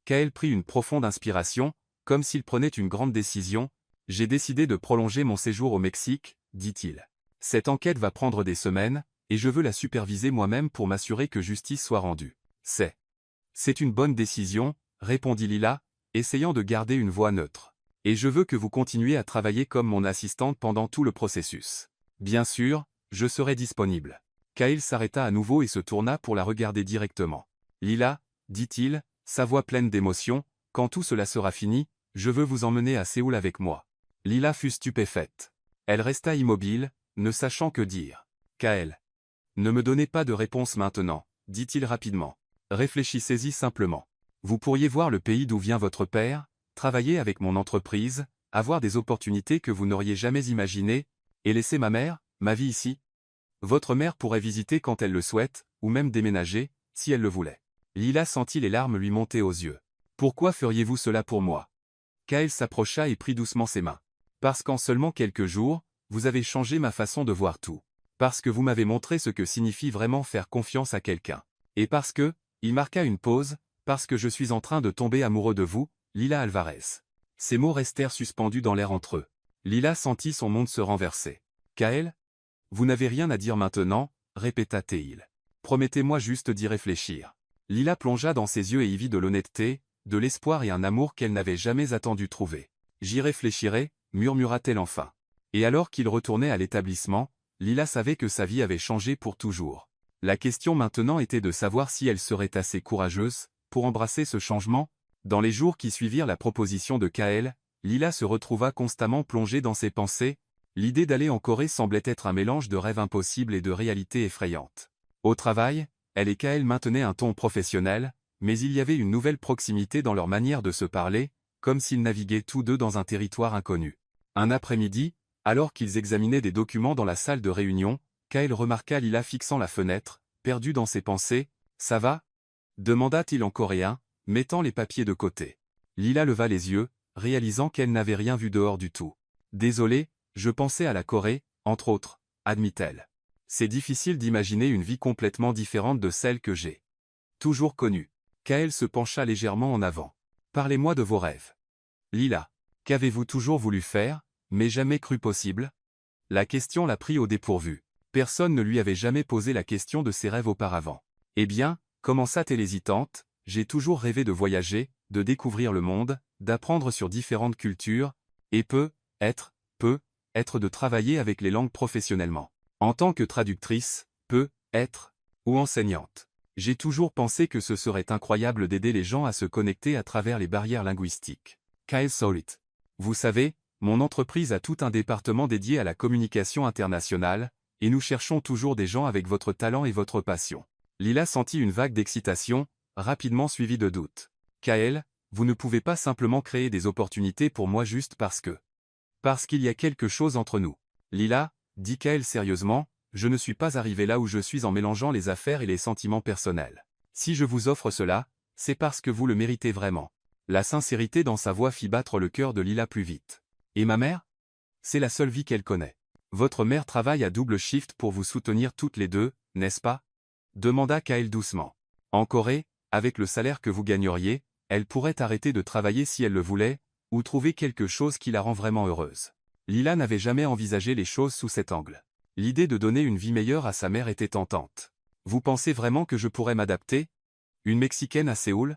Kael prit une profonde inspiration, comme s'il prenait une grande décision. J'ai décidé de prolonger mon séjour au Mexique, dit-il. Cette enquête va prendre des semaines, et je veux la superviser moi-même pour m'assurer que justice soit rendue. C'est une bonne décision, répondit Lila, essayant de garder une voix neutre. Et je veux que vous continuiez à travailler comme mon assistante pendant tout le processus. Bien sûr, je serai disponible. Kael s'arrêta à nouveau et se tourna pour la regarder directement. Lila, dit-il, sa voix pleine d'émotion, quand tout cela sera fini, je veux vous emmener à Séoul avec moi. Lila fut stupéfaite. Elle resta immobile, ne sachant que dire. Kael. Ne me donnez pas de réponse maintenant, dit-il rapidement. Réfléchissez-y simplement. Vous pourriez voir le pays d'où vient votre père, travailler avec mon entreprise, avoir des opportunités que vous n'auriez jamais imaginées, et laisser ma mère, ma vie ici. Votre mère pourrait visiter quand elle le souhaite, ou même déménager, si elle le voulait. Lila sentit les larmes lui monter aux yeux. Pourquoi feriez-vous cela pour moi? Kael s'approcha et prit doucement ses mains. Parce qu'en seulement quelques jours, vous avez changé ma façon de voir tout. Parce que vous m'avez montré ce que signifie vraiment faire confiance à quelqu'un. Et parce que, il marqua une pause, parce que je suis en train de tomber amoureux de vous, Lila Alvarez. Ces mots restèrent suspendus dans l'air entre eux. Lila sentit son monde se renverser. Kael? Vous n'avez rien à dire maintenant, répéta-t-il. Promettez-moi juste d'y réfléchir. Lila plongea dans ses yeux et y vit de l'honnêteté, de l'espoir et un amour qu'elle n'avait jamais attendu trouver. J'y réfléchirai, murmura-t-elle enfin. Et alors qu'il retournait à l'établissement, Lila savait que sa vie avait changé pour toujours. La question maintenant était de savoir si elle serait assez courageuse pour embrasser ce changement. Dans les jours qui suivirent la proposition de Kael, Lila se retrouva constamment plongée dans ses pensées. L'idée d'aller en Corée semblait être un mélange de rêve impossible et de réalité effrayante. Au travail, elle et Kael maintenaient un ton professionnel, mais il y avait une nouvelle proximité dans leur manière de se parler, comme s'ils naviguaient tous deux dans un territoire inconnu. Un après-midi, alors qu'ils examinaient des documents dans la salle de réunion, Kael remarqua Lila fixant la fenêtre, perdue dans ses pensées. « Ça va » demanda-t-il en coréen, mettant les papiers de côté. Lila leva les yeux, réalisant qu'elle n'avait rien vu dehors du tout. « Désolée, je pensais à la Corée, entre autres, admit-elle. C'est difficile d'imaginer une vie complètement différente de celle que j'ai toujours connue. » Kael se pencha légèrement en avant. « Parlez-moi de vos rêves. » Lila. Qu'avez-vous toujours voulu faire, mais jamais cru possible? La question la prit au dépourvu. Personne ne lui avait jamais posé la question de ses rêves auparavant. Eh bien, commença-t-elle hésitante, j'ai toujours rêvé de voyager, de découvrir le monde, d'apprendre sur différentes cultures, et peut-être de travailler avec les langues professionnellement. En tant que traductrice, peut-être, ou enseignante. J'ai toujours pensé que ce serait incroyable d'aider les gens à se connecter à travers les barrières linguistiques. Kael Solit. Vous savez, mon entreprise a tout un département dédié à la communication internationale, et nous cherchons toujours des gens avec votre talent et votre passion. Lila sentit une vague d'excitation, rapidement suivie de doute. Kael, vous ne pouvez pas simplement créer des opportunités pour moi juste parce qu'il y a quelque chose entre nous. Lila, dit Kael sérieusement, je ne suis pas arrivé là où je suis en mélangeant les affaires et les sentiments personnels. Si je vous offre cela, C'est parce que vous le méritez vraiment. La sincérité dans sa voix fit battre le cœur de Lila plus vite. Et ma mère? C'est la seule vie qu'elle connaît. Votre mère travaille à double shift pour vous soutenir toutes les deux, n'est-ce pas? Demanda Kael doucement. En Corée, avec le salaire que vous gagneriez, elle pourrait arrêter de travailler si elle le voulait, ou trouver quelque chose qui la rend vraiment heureuse. Lila n'avait jamais envisagé les choses sous cet angle. L'idée de donner une vie meilleure à sa mère était tentante. Vous pensez vraiment que je pourrais m'adapter? Une Mexicaine à Séoul?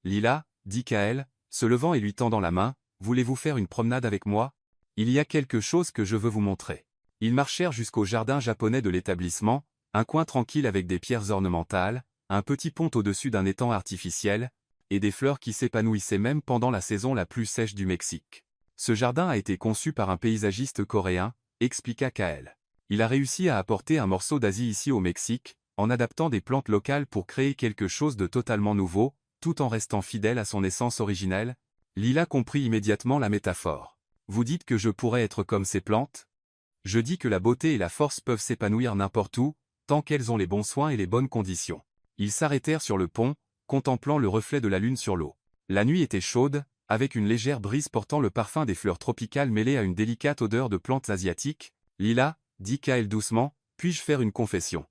Lila, dit Kael, se levant et lui tendant la main, voulez-vous faire une promenade avec moi? Il y a quelque chose que je veux vous montrer. Ils marchèrent jusqu'au jardin japonais de l'établissement, un coin tranquille avec des pierres ornementales, un petit pont au-dessus d'un étang artificiel, et des fleurs qui s'épanouissaient même pendant la saison la plus sèche du Mexique. Ce jardin a été conçu par un paysagiste coréen, expliqua Kael. Il a réussi à apporter un morceau d'Asie ici au Mexique, en adaptant des plantes locales pour créer quelque chose de totalement nouveau, tout en restant fidèle à son essence originelle. Lila comprit immédiatement la métaphore. Vous dites que je pourrais être comme ces plantes? Je dis que la beauté et la force peuvent s'épanouir n'importe où, tant qu'elles ont les bons soins et les bonnes conditions. Ils s'arrêtèrent sur le pont, contemplant le reflet de la lune sur l'eau. La nuit était chaude, avec une légère brise portant le parfum des fleurs tropicales mêlée à une délicate odeur de plantes asiatiques. Lila, dit Kael doucement, puis-je faire une confession?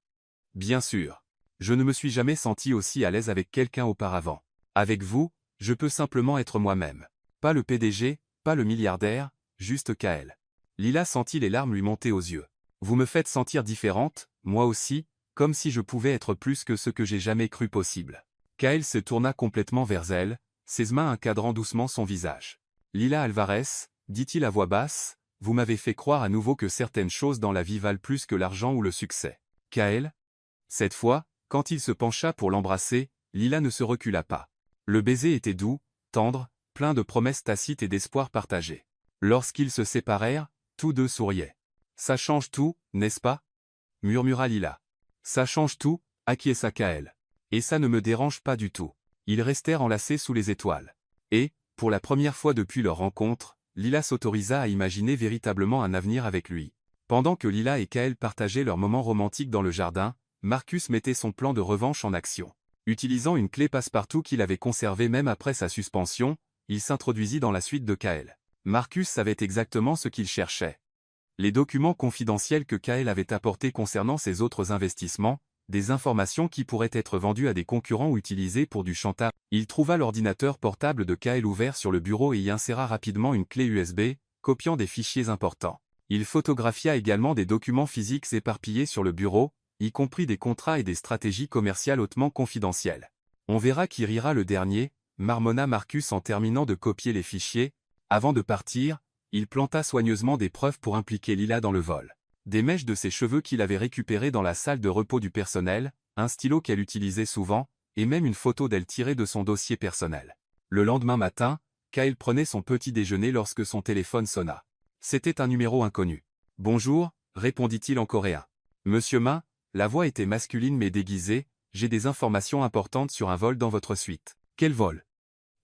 Bien sûr. Je ne me suis jamais senti aussi à l'aise avec quelqu'un auparavant. Avec vous, je peux simplement être moi-même. Pas le PDG, pas le milliardaire, juste Kael. Lila sentit les larmes lui monter aux yeux. Vous me faites sentir différente, moi aussi, comme si je pouvais être plus que ce que j'ai jamais cru possible. Kael se tourna complètement vers elle, ses mains encadrant doucement son visage. Lila Alvarez, dit-il à voix basse, vous m'avez fait croire à nouveau que certaines choses dans la vie valent plus que l'argent ou le succès. Kael? Cette fois, quand il se pencha pour l'embrasser, Lila ne se recula pas. Le baiser était doux, tendre, plein de promesses tacites et d'espoirs partagés. Lorsqu'ils se séparèrent, tous deux souriaient. Ça change tout, n'est-ce pas? Murmura Lila. Ça change tout, acquiesça Kael. Et ça ne me dérange pas du tout. Ils restèrent enlacés sous les étoiles. Et, pour la première fois depuis leur rencontre, Lila s'autorisa à imaginer véritablement un avenir avec lui. Pendant que Lila et Kael partageaient leurs moments romantiques dans le jardin, Marcus mettait son plan de revanche en action. Utilisant une clé passe-partout qu'il avait conservée même après sa suspension, il s'introduisit dans la suite de Kael. Marcus savait exactement ce qu'il cherchait. Les documents confidentiels que Kael avait apportés concernant ses autres investissements, des informations qui pourraient être vendues à des concurrents ou utilisées pour du chantage. Il trouva l'ordinateur portable de Kael ouvert sur le bureau et y inséra rapidement une clé USB, copiant des fichiers importants. Il photographia également des documents physiques éparpillés sur le bureau, y compris des contrats et des stratégies commerciales hautement confidentielles. On verra qui rira le dernier, marmonna Marcus en terminant de copier les fichiers. Avant de partir, il planta soigneusement des preuves pour impliquer Lila dans le vol. Des mèches de ses cheveux qu'il avait récupérées dans la salle de repos du personnel, un stylo qu'elle utilisait souvent, et même une photo d'elle tirée de son dossier personnel. Le lendemain matin, Kael prenait son petit déjeuner lorsque son téléphone sonna. C'était un numéro inconnu. « Bonjour », répondit-il en coréen. « Monsieur Ma », la voix était masculine mais déguisée, « j'ai des informations importantes sur un vol dans votre suite. »« Quel vol ?»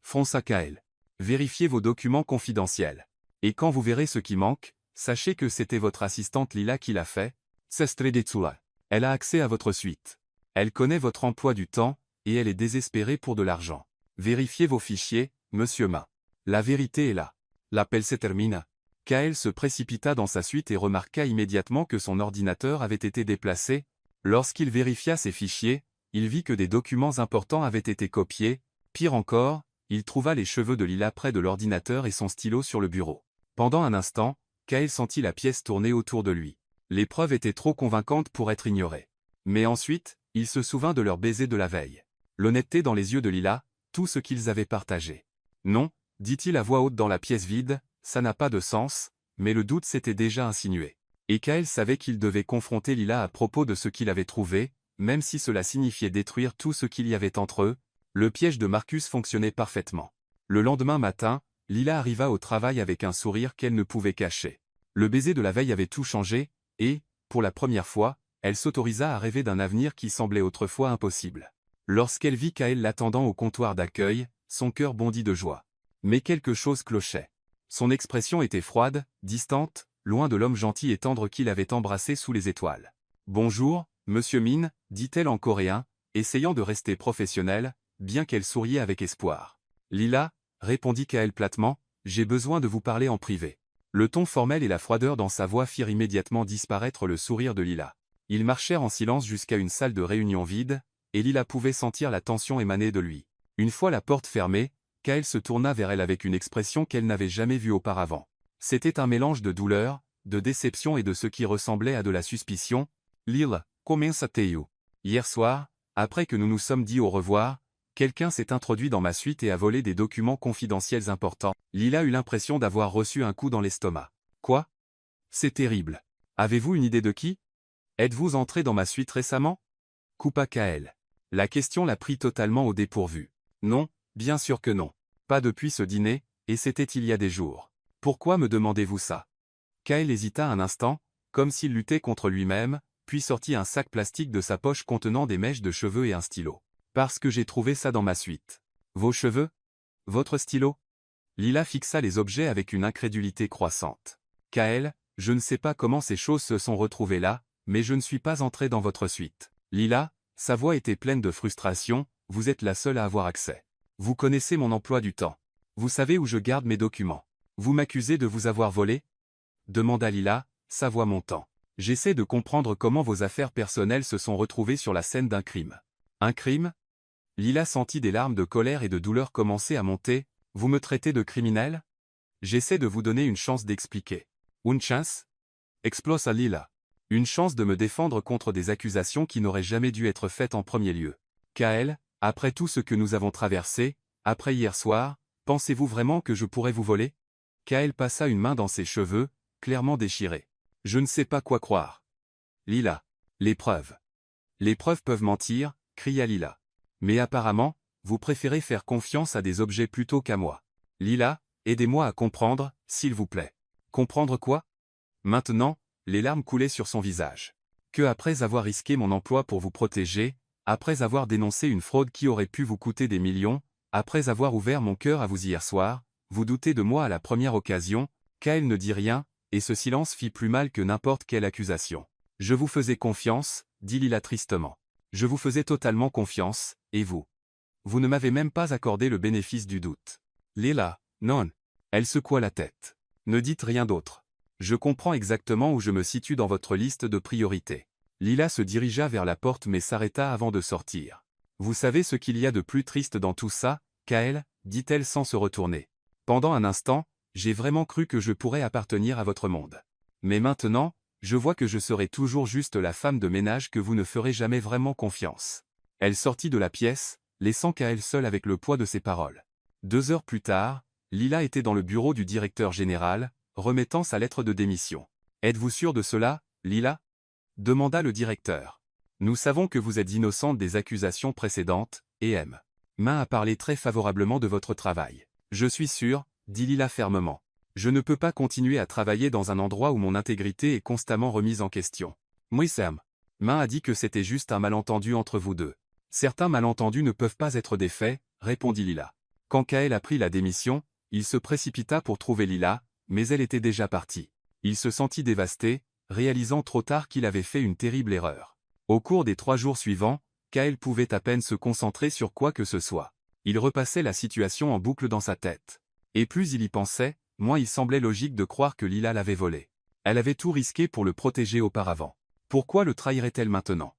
fronça Kael. « Vérifiez vos documents confidentiels. Et quand vous verrez ce qui manque, sachez que c'était votre assistante Lila qui l'a fait. Sestredetsua. Elle a accès à votre suite. Elle connaît votre emploi du temps, et elle est désespérée pour de l'argent. Vérifiez vos fichiers, monsieur Ma. La vérité est là. L'appel se termine. Kael se précipita dans sa suite et remarqua immédiatement que son ordinateur avait été déplacé. Lorsqu'il vérifia ses fichiers, il vit que des documents importants avaient été copiés. Pire encore, il trouva les cheveux de Lila près de l'ordinateur et son stylo sur le bureau. Pendant un instant, Kael sentit la pièce tourner autour de lui. Les preuves étaient trop convaincantes pour être ignorées. Mais ensuite, il se souvint de leur baiser de la veille. L'honnêteté dans les yeux de Lila, tout ce qu'ils avaient partagé. Non, dit-il à voix haute dans la pièce vide, ça n'a pas de sens, mais le doute s'était déjà insinué. Et Kael savait qu'il devait confronter Lila à propos de ce qu'il avait trouvé, même si cela signifiait détruire tout ce qu'il y avait entre eux. Le piège de Marcus fonctionnait parfaitement. Le lendemain matin, Lila arriva au travail avec un sourire qu'elle ne pouvait cacher. Le baiser de la veille avait tout changé, et, pour la première fois, elle s'autorisa à rêver d'un avenir qui semblait autrefois impossible. Lorsqu'elle vit Kael l'attendant au comptoir d'accueil, son cœur bondit de joie. Mais quelque chose clochait. Son expression était froide, distante, loin de l'homme gentil et tendre qu'il avait embrassé sous les étoiles. « Bonjour, monsieur Min, dit-elle en coréen, essayant de rester professionnelle. bien qu'elle souriait avec espoir. Lila, répondit Kael platement, j'ai besoin de vous parler en privé. Le ton formel et la froideur dans sa voix firent immédiatement disparaître le sourire de Lila. Ils marchèrent en silence jusqu'à une salle de réunion vide, et Lila pouvait sentir la tension émaner de lui. Une fois la porte fermée, Kael se tourna vers elle avec une expression qu'elle n'avait jamais vue auparavant. C'était un mélange de douleur, de déception et de ce qui ressemblait à de la suspicion. Lila, comment ça t'est-il? Hier soir, après que nous nous sommes dit au revoir, quelqu'un s'est introduit dans ma suite et a volé des documents confidentiels importants. Lila eut l'impression d'avoir reçu un coup dans l'estomac. Quoi? C'est terrible. Avez-vous une idée de qui? Êtes-vous entré dans ma suite récemment? Coupa Kael. La question la prit totalement au dépourvu. Non, bien sûr que non. Pas depuis ce dîner, et c'était il y a des jours. Pourquoi me demandez-vous ça? Kael hésita un instant, comme s'il luttait contre lui-même, puis sortit un sac plastique de sa poche contenant des mèches de cheveux et un stylo. Parce que j'ai trouvé ça dans ma suite. Vos cheveux? Votre stylo? Lila fixa les objets avec une incrédulité croissante. Kael, je ne sais pas comment ces choses se sont retrouvées là, mais je ne suis pas entré dans votre suite. Lila, sa voix était pleine de frustration, vous êtes la seule à avoir accès. Vous connaissez mon emploi du temps. Vous savez où je garde mes documents. Vous m'accusez de vous avoir volé? Demanda Lila, sa voix montant. J'essaie de comprendre comment vos affaires personnelles se sont retrouvées sur la scène d'un crime. Un crime? Lila sentit des larmes de colère et de douleur commencer à monter. Vous me traitez de criminel? J'essaie de vous donner une chance d'expliquer. Une chance? Explosa Lila. Une chance de me défendre contre des accusations qui n'auraient jamais dû être faites en premier lieu. Kael, après tout ce que nous avons traversé, après hier soir, pensez-vous vraiment que je pourrais vous voler? Kael passa une main dans ses cheveux, clairement déchirés. Je ne sais pas quoi croire. Lila. Les preuves. Les preuves peuvent mentir, cria Lila. Mais apparemment, vous préférez faire confiance à des objets plutôt qu'à moi. Lila, aidez-moi à comprendre, s'il vous plaît. Comprendre quoi? Maintenant, les larmes coulaient sur son visage. Que après avoir risqué mon emploi pour vous protéger, après avoir dénoncé une fraude qui aurait pu vous coûter des millions, après avoir ouvert mon cœur à vous hier soir, vous doutez de moi à la première occasion, Kael ne dit rien, et ce silence fit plus mal que n'importe quelle accusation. Je vous faisais confiance, dit Lila tristement. Je vous faisais totalement confiance, et vous? Vous ne m'avez même pas accordé le bénéfice du doute. Lila, non. Elle secoua la tête. Ne dites rien d'autre. Je comprends exactement où je me situe dans votre liste de priorités. Lila se dirigea vers la porte mais s'arrêta avant de sortir. Vous savez ce qu'il y a de plus triste dans tout ça, Kael, dit-elle sans se retourner. Pendant un instant, j'ai vraiment cru que je pourrais appartenir à votre monde. Mais maintenant, je vois que je serai toujours juste la femme de ménage que vous ne ferez jamais vraiment confiance. Elle sortit de la pièce, laissant Kael seul avec le poids de ses paroles. 2 heures plus tard, Lila était dans le bureau du directeur général, remettant sa lettre de démission. Êtes-vous sûr de cela, Lila? Demanda le directeur. Nous savons que vous êtes innocente des accusations précédentes, et M. Main a parlé très favorablement de votre travail. Je suis sûr, dit Lila fermement. Je ne peux pas continuer à travailler dans un endroit où mon intégrité est constamment remise en question. Oui Sam. Main a dit que c'était juste un malentendu entre vous deux. Certains malentendus ne peuvent pas être des faits, répondit Lila. Quand Kael a pris la démission, il se précipita pour trouver Lila, mais elle était déjà partie. Il se sentit dévasté, réalisant trop tard qu'il avait fait une terrible erreur. Au cours des 3 jours suivants, Kael pouvait à peine se concentrer sur quoi que ce soit. Il repassait la situation en boucle dans sa tête. Et plus il y pensait, moins il semblait logique de croire que Lila l'avait volé. Elle avait tout risqué pour le protéger auparavant. Pourquoi le trahirait-elle maintenant?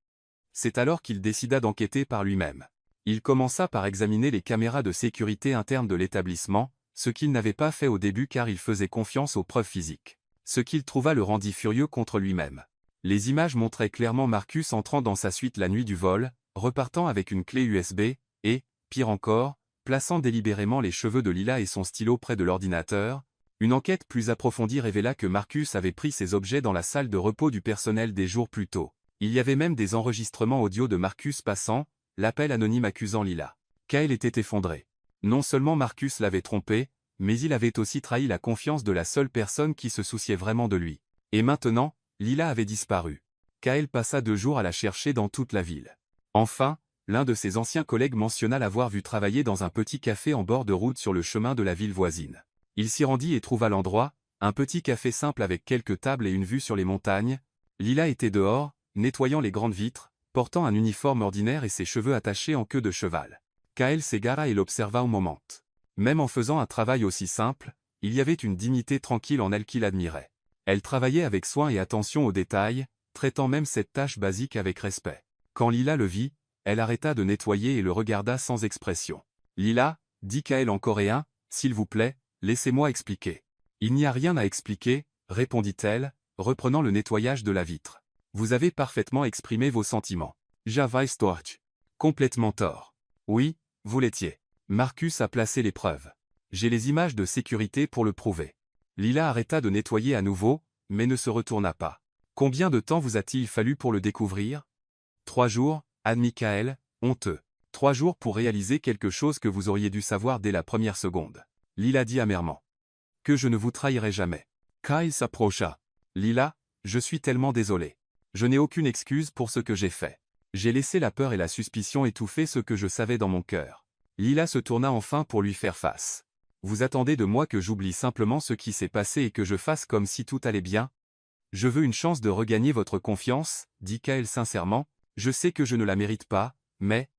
C'est alors qu'il décida d'enquêter par lui-même. Il commença par examiner les caméras de sécurité internes de l'établissement, ce qu'il n'avait pas fait au début car il faisait confiance aux preuves physiques. Ce qu'il trouva le rendit furieux contre lui-même. Les images montraient clairement Marcus entrant dans sa suite la nuit du vol, repartant avec une clé USB, et, pire encore, plaçant délibérément les cheveux de Lila et son stylo près de l'ordinateur. Une enquête plus approfondie révéla que Marcus avait pris ces objets dans la salle de repos du personnel des jours plus tôt. Il y avait même des enregistrements audio de Marcus passant, l'appel anonyme accusant Lila. Kael était effondré. Non seulement Marcus l'avait trompé, mais il avait aussi trahi la confiance de la seule personne qui se souciait vraiment de lui. Et maintenant, Lila avait disparu. Kael passa 2 jours à la chercher dans toute la ville. Enfin, l'un de ses anciens collègues mentionna l'avoir vu travailler dans un petit café en bord de route sur le chemin de la ville voisine. Il s'y rendit et trouva l'endroit, un petit café simple avec quelques tables et une vue sur les montagnes. Lila était dehors, nettoyant les grandes vitres, portant un uniforme ordinaire et ses cheveux attachés en queue de cheval. Kael s'égara et l'observa un moment. Même en faisant un travail aussi simple, il y avait une dignité tranquille en elle qu'il admirait. Elle travaillait avec soin et attention aux détails, traitant même cette tâche basique avec respect. Quand Lila le vit, elle arrêta de nettoyer et le regarda sans expression. « Lila, dit Kael en coréen, s'il vous plaît, laissez-moi expliquer. »« Il n'y a rien à expliquer, répondit-elle, reprenant le nettoyage de la vitre. Vous avez parfaitement exprimé vos sentiments. J'avais tort. Complètement tort. Oui, vous l'étiez. Marcus a placé les preuves. J'ai les images de sécurité pour le prouver. » Lila arrêta de nettoyer à nouveau, mais ne se retourna pas. Combien de temps vous a-t-il fallu pour le découvrir? 3 jours, admit Kael, honteux. 3 jours pour réaliser quelque chose que vous auriez dû savoir dès la première seconde. Lila dit amèrement. Que je ne vous trahirai jamais. Kael s'approcha. Lila, je suis tellement désolé. Je n'ai aucune excuse pour ce que j'ai fait. J'ai laissé la peur et la suspicion étouffer ce que je savais dans mon cœur. Lila se tourna enfin pour lui faire face. Vous attendez de moi que j'oublie simplement ce qui s'est passé et que je fasse comme si tout allait bien? Je veux une chance de regagner votre confiance, dit Kael sincèrement. Je sais que je ne la mérite pas, mais...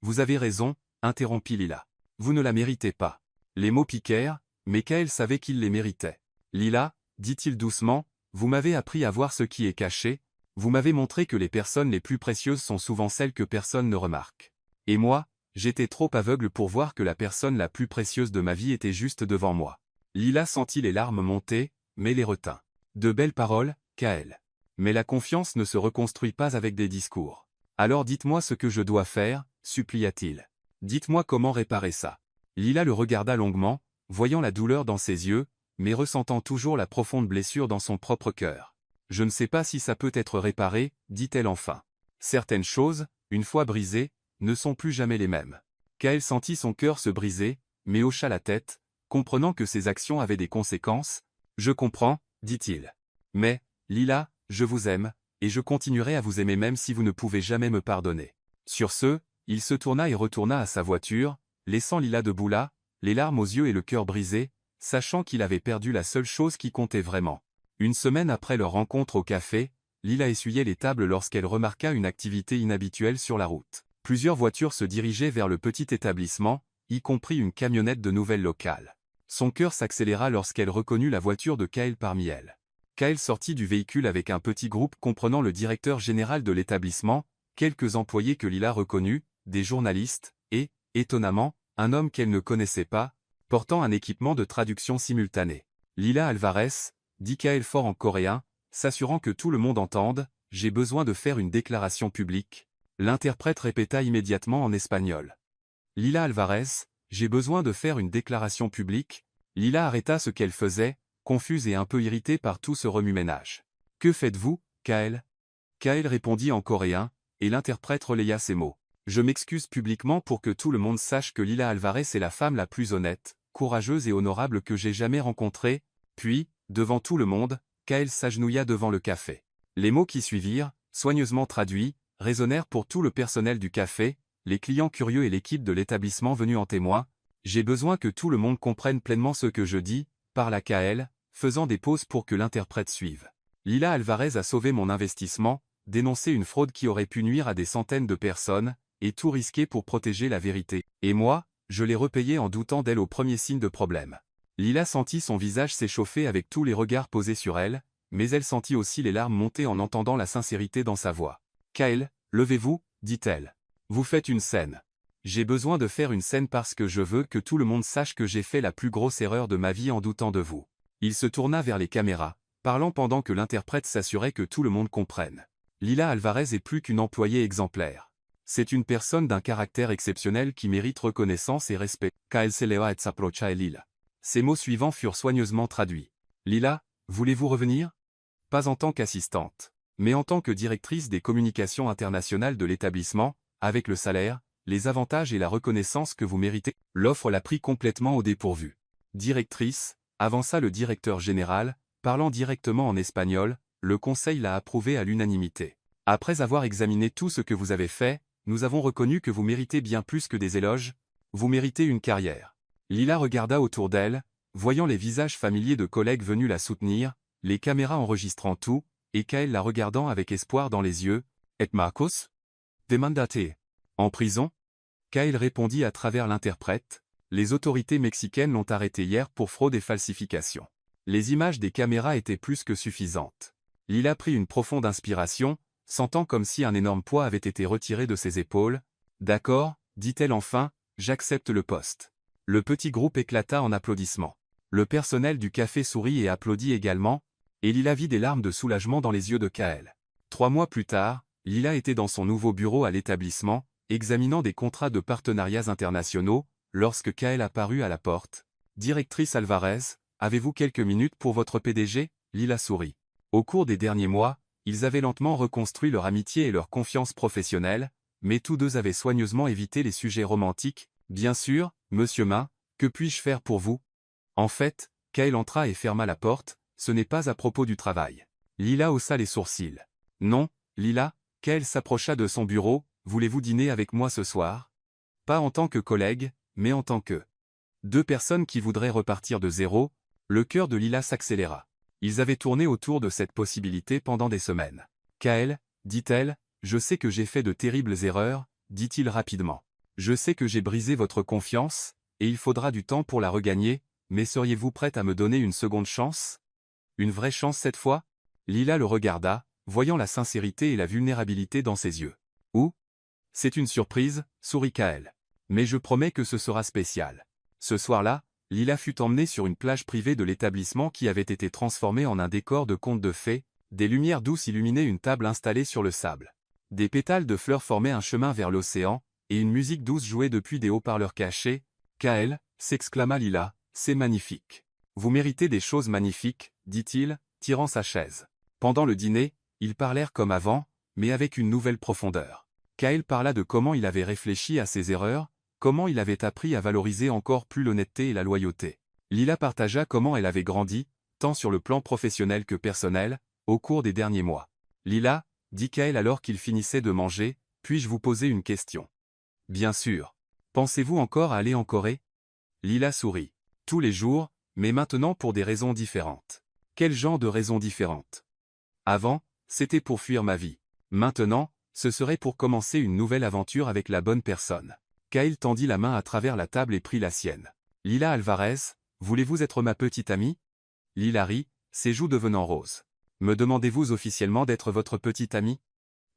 Vous avez raison, interrompit Lila. Vous ne la méritez pas. Les mots piquèrent, mais Kael savait qu'il les méritait. Lila, dit-il doucement, vous m'avez appris à voir ce qui est caché, vous m'avez montré que les personnes les plus précieuses sont souvent celles que personne ne remarque. Et moi, j'étais trop aveugle pour voir que la personne la plus précieuse de ma vie était juste devant moi. Lila sentit les larmes monter, mais les retint. De belles paroles, Kael. Mais la confiance ne se reconstruit pas avec des discours. Alors dites-moi ce que je dois faire, supplia-t-il. Dites-moi comment réparer ça. Lila le regarda longuement, voyant la douleur dans ses yeux, mais ressentant toujours la profonde blessure dans son propre cœur. Je ne sais pas si ça peut être réparé, dit-elle enfin. Certaines choses, une fois brisées, ne sont plus jamais les mêmes. Kael sentit son cœur se briser, mais hocha la tête, comprenant que ses actions avaient des conséquences. Je comprends, dit-il. Mais, Lila, je vous aime, et je continuerai à vous aimer même si vous ne pouvez jamais me pardonner. Sur ce, il se tourna et retourna à sa voiture, laissant Lila debout là, les larmes aux yeux et le cœur brisé, sachant qu'il avait perdu la seule chose qui comptait vraiment. Une semaine après leur rencontre au café, Lila essuyait les tables lorsqu'elle remarqua une activité inhabituelle sur la route. Plusieurs voitures se dirigeaient vers le petit établissement, y compris une camionnette de nouvelles locales. Son cœur s'accéléra lorsqu'elle reconnut la voiture de Kael parmi elles. Kael sortit du véhicule avec un petit groupe comprenant le directeur général de l'établissement, quelques employés que Lila reconnut, des journalistes, et, étonnamment, un homme qu'elle ne connaissait pas, portant un équipement de traduction simultanée. Lila Alvarez, dit Kael fort en coréen, s'assurant que tout le monde entende, j'ai besoin de faire une déclaration publique. L'interprète répéta immédiatement en espagnol. Lila Alvarez, j'ai besoin de faire une déclaration publique. Lila arrêta ce qu'elle faisait, confuse et un peu irritée par tout ce remue-ménage. Que faites-vous, Kael? Kael répondit en coréen, et l'interprète relaya ces mots. Je m'excuse publiquement pour que tout le monde sache que Lila Alvarez est la femme la plus honnête, courageuse et honorable que j'ai jamais rencontrée. Puis, devant tout le monde, Kael s'agenouilla devant le café. Les mots qui suivirent, soigneusement traduits, résonnèrent pour tout le personnel du café, les clients curieux et l'équipe de l'établissement venus en témoin. J'ai besoin que tout le monde comprenne pleinement ce que je dis, parla Kael, faisant des pauses pour que l'interprète suive. Lila Alvarez a sauvé mon investissement, dénoncé une fraude qui aurait pu nuire à des centaines de personnes, et tout risqué pour protéger la vérité. Et moi, je l'ai repayé en doutant d'elle au premier signe de problème. Lila sentit son visage s'échauffer avec tous les regards posés sur elle, mais elle sentit aussi les larmes monter en entendant la sincérité dans sa voix. Kael, levez-vous, dit-elle. Vous faites une scène. J'ai besoin de faire une scène parce que je veux que tout le monde sache que j'ai fait la plus grosse erreur de ma vie en doutant de vous. Il se tourna vers les caméras, parlant pendant que l'interprète s'assurait que tout le monde comprenne. Lila Alvarez est plus qu'une employée exemplaire. C'est une personne d'un caractère exceptionnel qui mérite reconnaissance et respect. Kael se leva et s'approcha de Lila. Ces mots suivants furent soigneusement traduits. Lila, voulez-vous revenir? Pas en tant qu'assistante, mais en tant que directrice des communications internationales de l'établissement, avec le salaire, les avantages et la reconnaissance que vous méritez. L'offre l'a pris complètement au dépourvu. Directrice, avança le directeur général, parlant directement en espagnol, le conseil l'a approuvé à l'unanimité. Après avoir examiné tout ce que vous avez fait, nous avons reconnu que vous méritez bien plus que des éloges, vous méritez une carrière. Lila regarda autour d'elle, voyant les visages familiers de collègues venus la soutenir, les caméras enregistrant tout, et Kael la regardant avec espoir dans les yeux. Et Marcos? Demandate. En prison? Kael répondit à travers l'interprète. Les autorités mexicaines l'ont arrêté hier pour fraude et falsification. Les images des caméras étaient plus que suffisantes. Lila prit une profonde inspiration, sentant comme si un énorme poids avait été retiré de ses épaules. « D'accord, dit-elle enfin, j'accepte le poste. » Le petit groupe éclata en applaudissements. Le personnel du café sourit et applaudit également, et Lila vit des larmes de soulagement dans les yeux de Kael. 3 mois plus tard, Lila était dans son nouveau bureau à l'établissement, examinant des contrats de partenariats internationaux, lorsque Kael apparut à la porte. « Directrice Alvarez, avez-vous quelques minutes pour votre PDG ?» Lila sourit. Au cours des derniers mois, ils avaient lentement reconstruit leur amitié et leur confiance professionnelle, mais tous deux avaient soigneusement évité les sujets romantiques. « Bien sûr, monsieur Main, que puis-je faire pour vous ?» En fait, Kael entra et ferma la porte, ce n'est pas à propos du travail. Lila haussa les sourcils. « Non, Lila », Kael s'approcha de son bureau, « voulez-vous dîner avec moi ce soir ?» Pas en tant que collègue, mais en tant que 2 personnes qui voudraient repartir de zéro. Le cœur de Lila s'accéléra. Ils avaient tourné autour de cette possibilité pendant des semaines. « Kael, dit-elle, je sais que j'ai fait de terribles erreurs, dit-il rapidement. Je sais que j'ai brisé votre confiance, et il faudra du temps pour la regagner, mais seriez-vous prête à me donner une seconde chance ? Une vraie chance cette fois ?» Lila le regarda, voyant la sincérité et la vulnérabilité dans ses yeux. « Ou ? C'est une surprise, sourit Kael. Mais je promets que ce sera spécial. » Ce soir-là, Lila fut emmenée sur une plage privée de l'établissement qui avait été transformée en un décor de conte de fées. Des lumières douces illuminaient une table installée sur le sable. Des pétales de fleurs formaient un chemin vers l'océan, et une musique douce jouait depuis des haut-parleurs cachés. « Kael » s'exclama Lila, « c'est magnifique. »« Vous méritez des choses magnifiques, » dit-il, tirant sa chaise. Pendant le dîner, ils parlèrent comme avant, mais avec une nouvelle profondeur. Kael parla de comment il avait réfléchi à ses erreurs, comment il avait appris à valoriser encore plus l'honnêteté et la loyauté. Lila partagea comment elle avait grandi, tant sur le plan professionnel que personnel, au cours des derniers mois. « Lila, » dit Kael alors qu'il finissait de manger, « puis-je vous poser une question ?»« Bien sûr. Pensez-vous encore à aller en Corée ?» Lila sourit. « Tous les jours, mais maintenant pour des raisons différentes. » « Quel genre de raisons différentes ? » « Avant, c'était pour fuir ma vie. Maintenant, ce serait pour commencer une nouvelle aventure avec la bonne personne. » Kael tendit la main à travers la table et prit la sienne. « Lila Alvarez, voulez-vous être ma petite amie ?» Lila rit, ses joues devenant roses. « Me demandez-vous officiellement d'être votre petite amie ?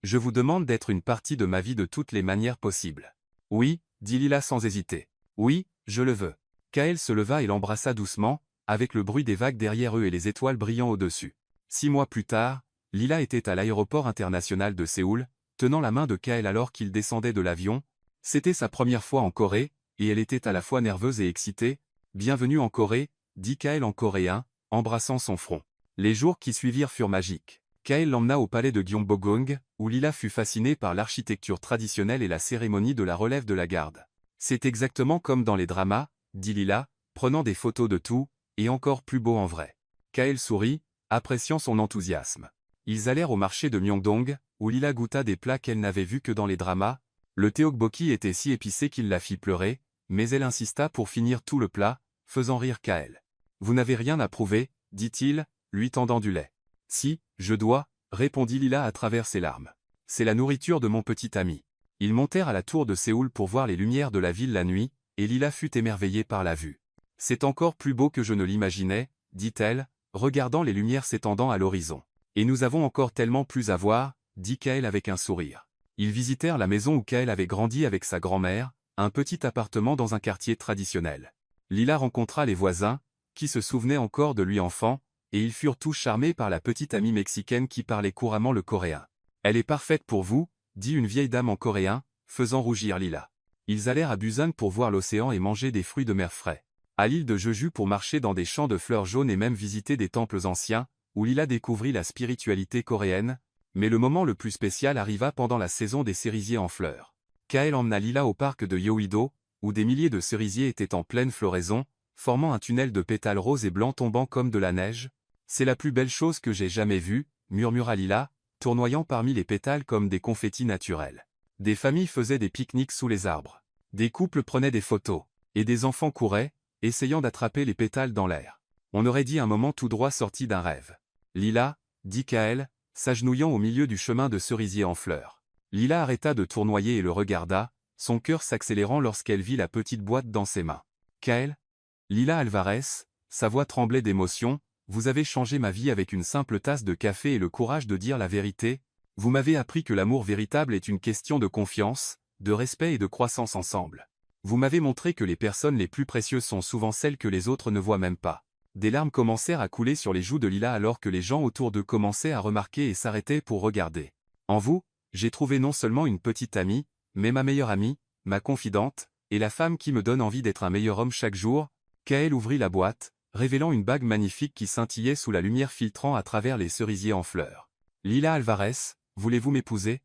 Je vous demande d'être une partie de ma vie de toutes les manières possibles. »« Oui, » dit Lila sans hésiter. « Oui, je le veux. » Kael se leva et l'embrassa doucement, avec le bruit des vagues derrière eux et les étoiles brillant au-dessus. 6 mois plus tard, Lila était à l'aéroport international de Séoul, tenant la main de Kael alors qu'il descendait de l'avion. C'était sa première fois en Corée, et elle était à la fois nerveuse et excitée. « Bienvenue en Corée », dit Kael en coréen, embrassant son front. Les jours qui suivirent furent magiques. Kael l'emmena au palais de Gyeongbokgung, où Lila fut fascinée par l'architecture traditionnelle et la cérémonie de la relève de la garde. « C'est exactement comme dans les dramas », dit Lila, prenant des photos de tout, et encore plus beau en vrai. Kael sourit, appréciant son enthousiasme. Ils allèrent au marché de Myeongdong, où Lila goûta des plats qu'elle n'avait vus que dans les dramas. Le tteokbokki était si épicé qu'il la fit pleurer, mais elle insista pour finir tout le plat, faisant rire Kael. « Vous n'avez rien à prouver, » dit-il, lui tendant du lait. « Si, je dois, » répondit Lila à travers ses larmes. « C'est la nourriture de mon petit ami. » Ils montèrent à la tour de Séoul pour voir les lumières de la ville la nuit, et Lila fut émerveillée par la vue. « C'est encore plus beau que je ne l'imaginais, » dit-elle, regardant les lumières s'étendant à l'horizon. « Et nous avons encore tellement plus à voir, » dit Kael avec un sourire. Ils visitèrent la maison où Kael avait grandi avec sa grand-mère, un petit appartement dans un quartier traditionnel. Lila rencontra les voisins, qui se souvenaient encore de lui enfant, et ils furent tous charmés par la petite amie mexicaine qui parlait couramment le coréen. « Elle est parfaite pour vous, » dit une vieille dame en coréen, faisant rougir Lila. Ils allèrent à Busan pour voir l'océan et manger des fruits de mer frais. À l'île de Jeju pour marcher dans des champs de fleurs jaunes et même visiter des temples anciens, où Lila découvrit la spiritualité coréenne, mais le moment le plus spécial arriva pendant la saison des cerisiers en fleurs. Kael emmena Lila au parc de Yeouido, où des milliers de cerisiers étaient en pleine floraison, formant un tunnel de pétales roses et blancs tombant comme de la neige. « C'est la plus belle chose que j'ai jamais vue, » murmura Lila, tournoyant parmi les pétales comme des confettis naturels. Des familles faisaient des pique-niques sous les arbres. Des couples prenaient des photos, et des enfants couraient, essayant d'attraper les pétales dans l'air. On aurait dit un moment tout droit sorti d'un rêve. « Lila » dit Kael, s'agenouillant au milieu du chemin de cerisiers en fleurs. Lila arrêta de tournoyer et le regarda, son cœur s'accélérant lorsqu'elle vit la petite boîte dans ses mains. Kael? Lila Alvarez, sa voix tremblait d'émotion, vous avez changé ma vie avec une simple tasse de café et le courage de dire la vérité. Vous m'avez appris que l'amour véritable est une question de confiance, de respect et de croissance ensemble. Vous m'avez montré que les personnes les plus précieuses sont souvent celles que les autres ne voient même pas. Des larmes commencèrent à couler sur les joues de Lila alors que les gens autour d'eux commençaient à remarquer et s'arrêtaient pour regarder. En vous, j'ai trouvé non seulement une petite amie, mais ma meilleure amie, ma confidente, et la femme qui me donne envie d'être un meilleur homme chaque jour. Kael ouvrit la boîte, révélant une bague magnifique qui scintillait sous la lumière filtrant à travers les cerisiers en fleurs. Lila Alvarez, voulez-vous m'épouser?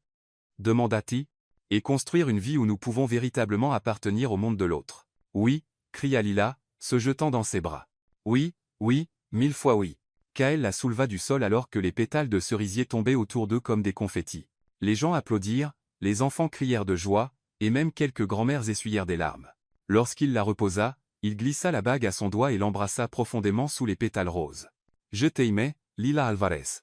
Demanda-t-il. Et construire une vie où nous pouvons véritablement appartenir au monde de l'autre. Oui, cria Lila, se jetant dans ses bras. Oui, oui, 1000 fois oui. Kael la souleva du sol alors que les pétales de cerisier tombaient autour d'eux comme des confettis. Les gens applaudirent, les enfants crièrent de joie, et même quelques grand-mères essuyèrent des larmes. Lorsqu'il la reposa, il glissa la bague à son doigt et l'embrassa profondément sous les pétales roses. Je t'aimais, Lila Alvarez.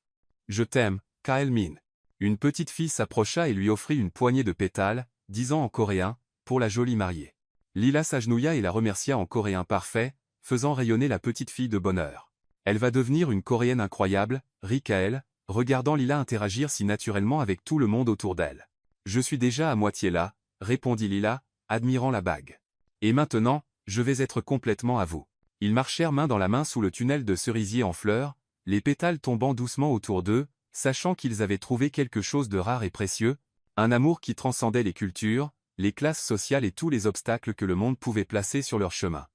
Je t'aime, Kael Min. Une petite fille s'approcha et lui offrit une poignée de pétales, disant en coréen, pour la jolie mariée. Lila s'agenouilla et la remercia en coréen parfait, faisant rayonner la petite fille de bonheur. Elle va devenir une coréenne incroyable, rit Kael, regardant Lila interagir si naturellement avec tout le monde autour d'elle. Je suis déjà à moitié là, répondit Lila, admirant la bague. Et maintenant, je vais être complètement à vous. Ils marchèrent main dans la main sous le tunnel de cerisier en fleurs, les pétales tombant doucement autour d'eux, sachant qu'ils avaient trouvé quelque chose de rare et précieux, un amour qui transcendait les cultures, les classes sociales et tous les obstacles que le monde pouvait placer sur leur chemin.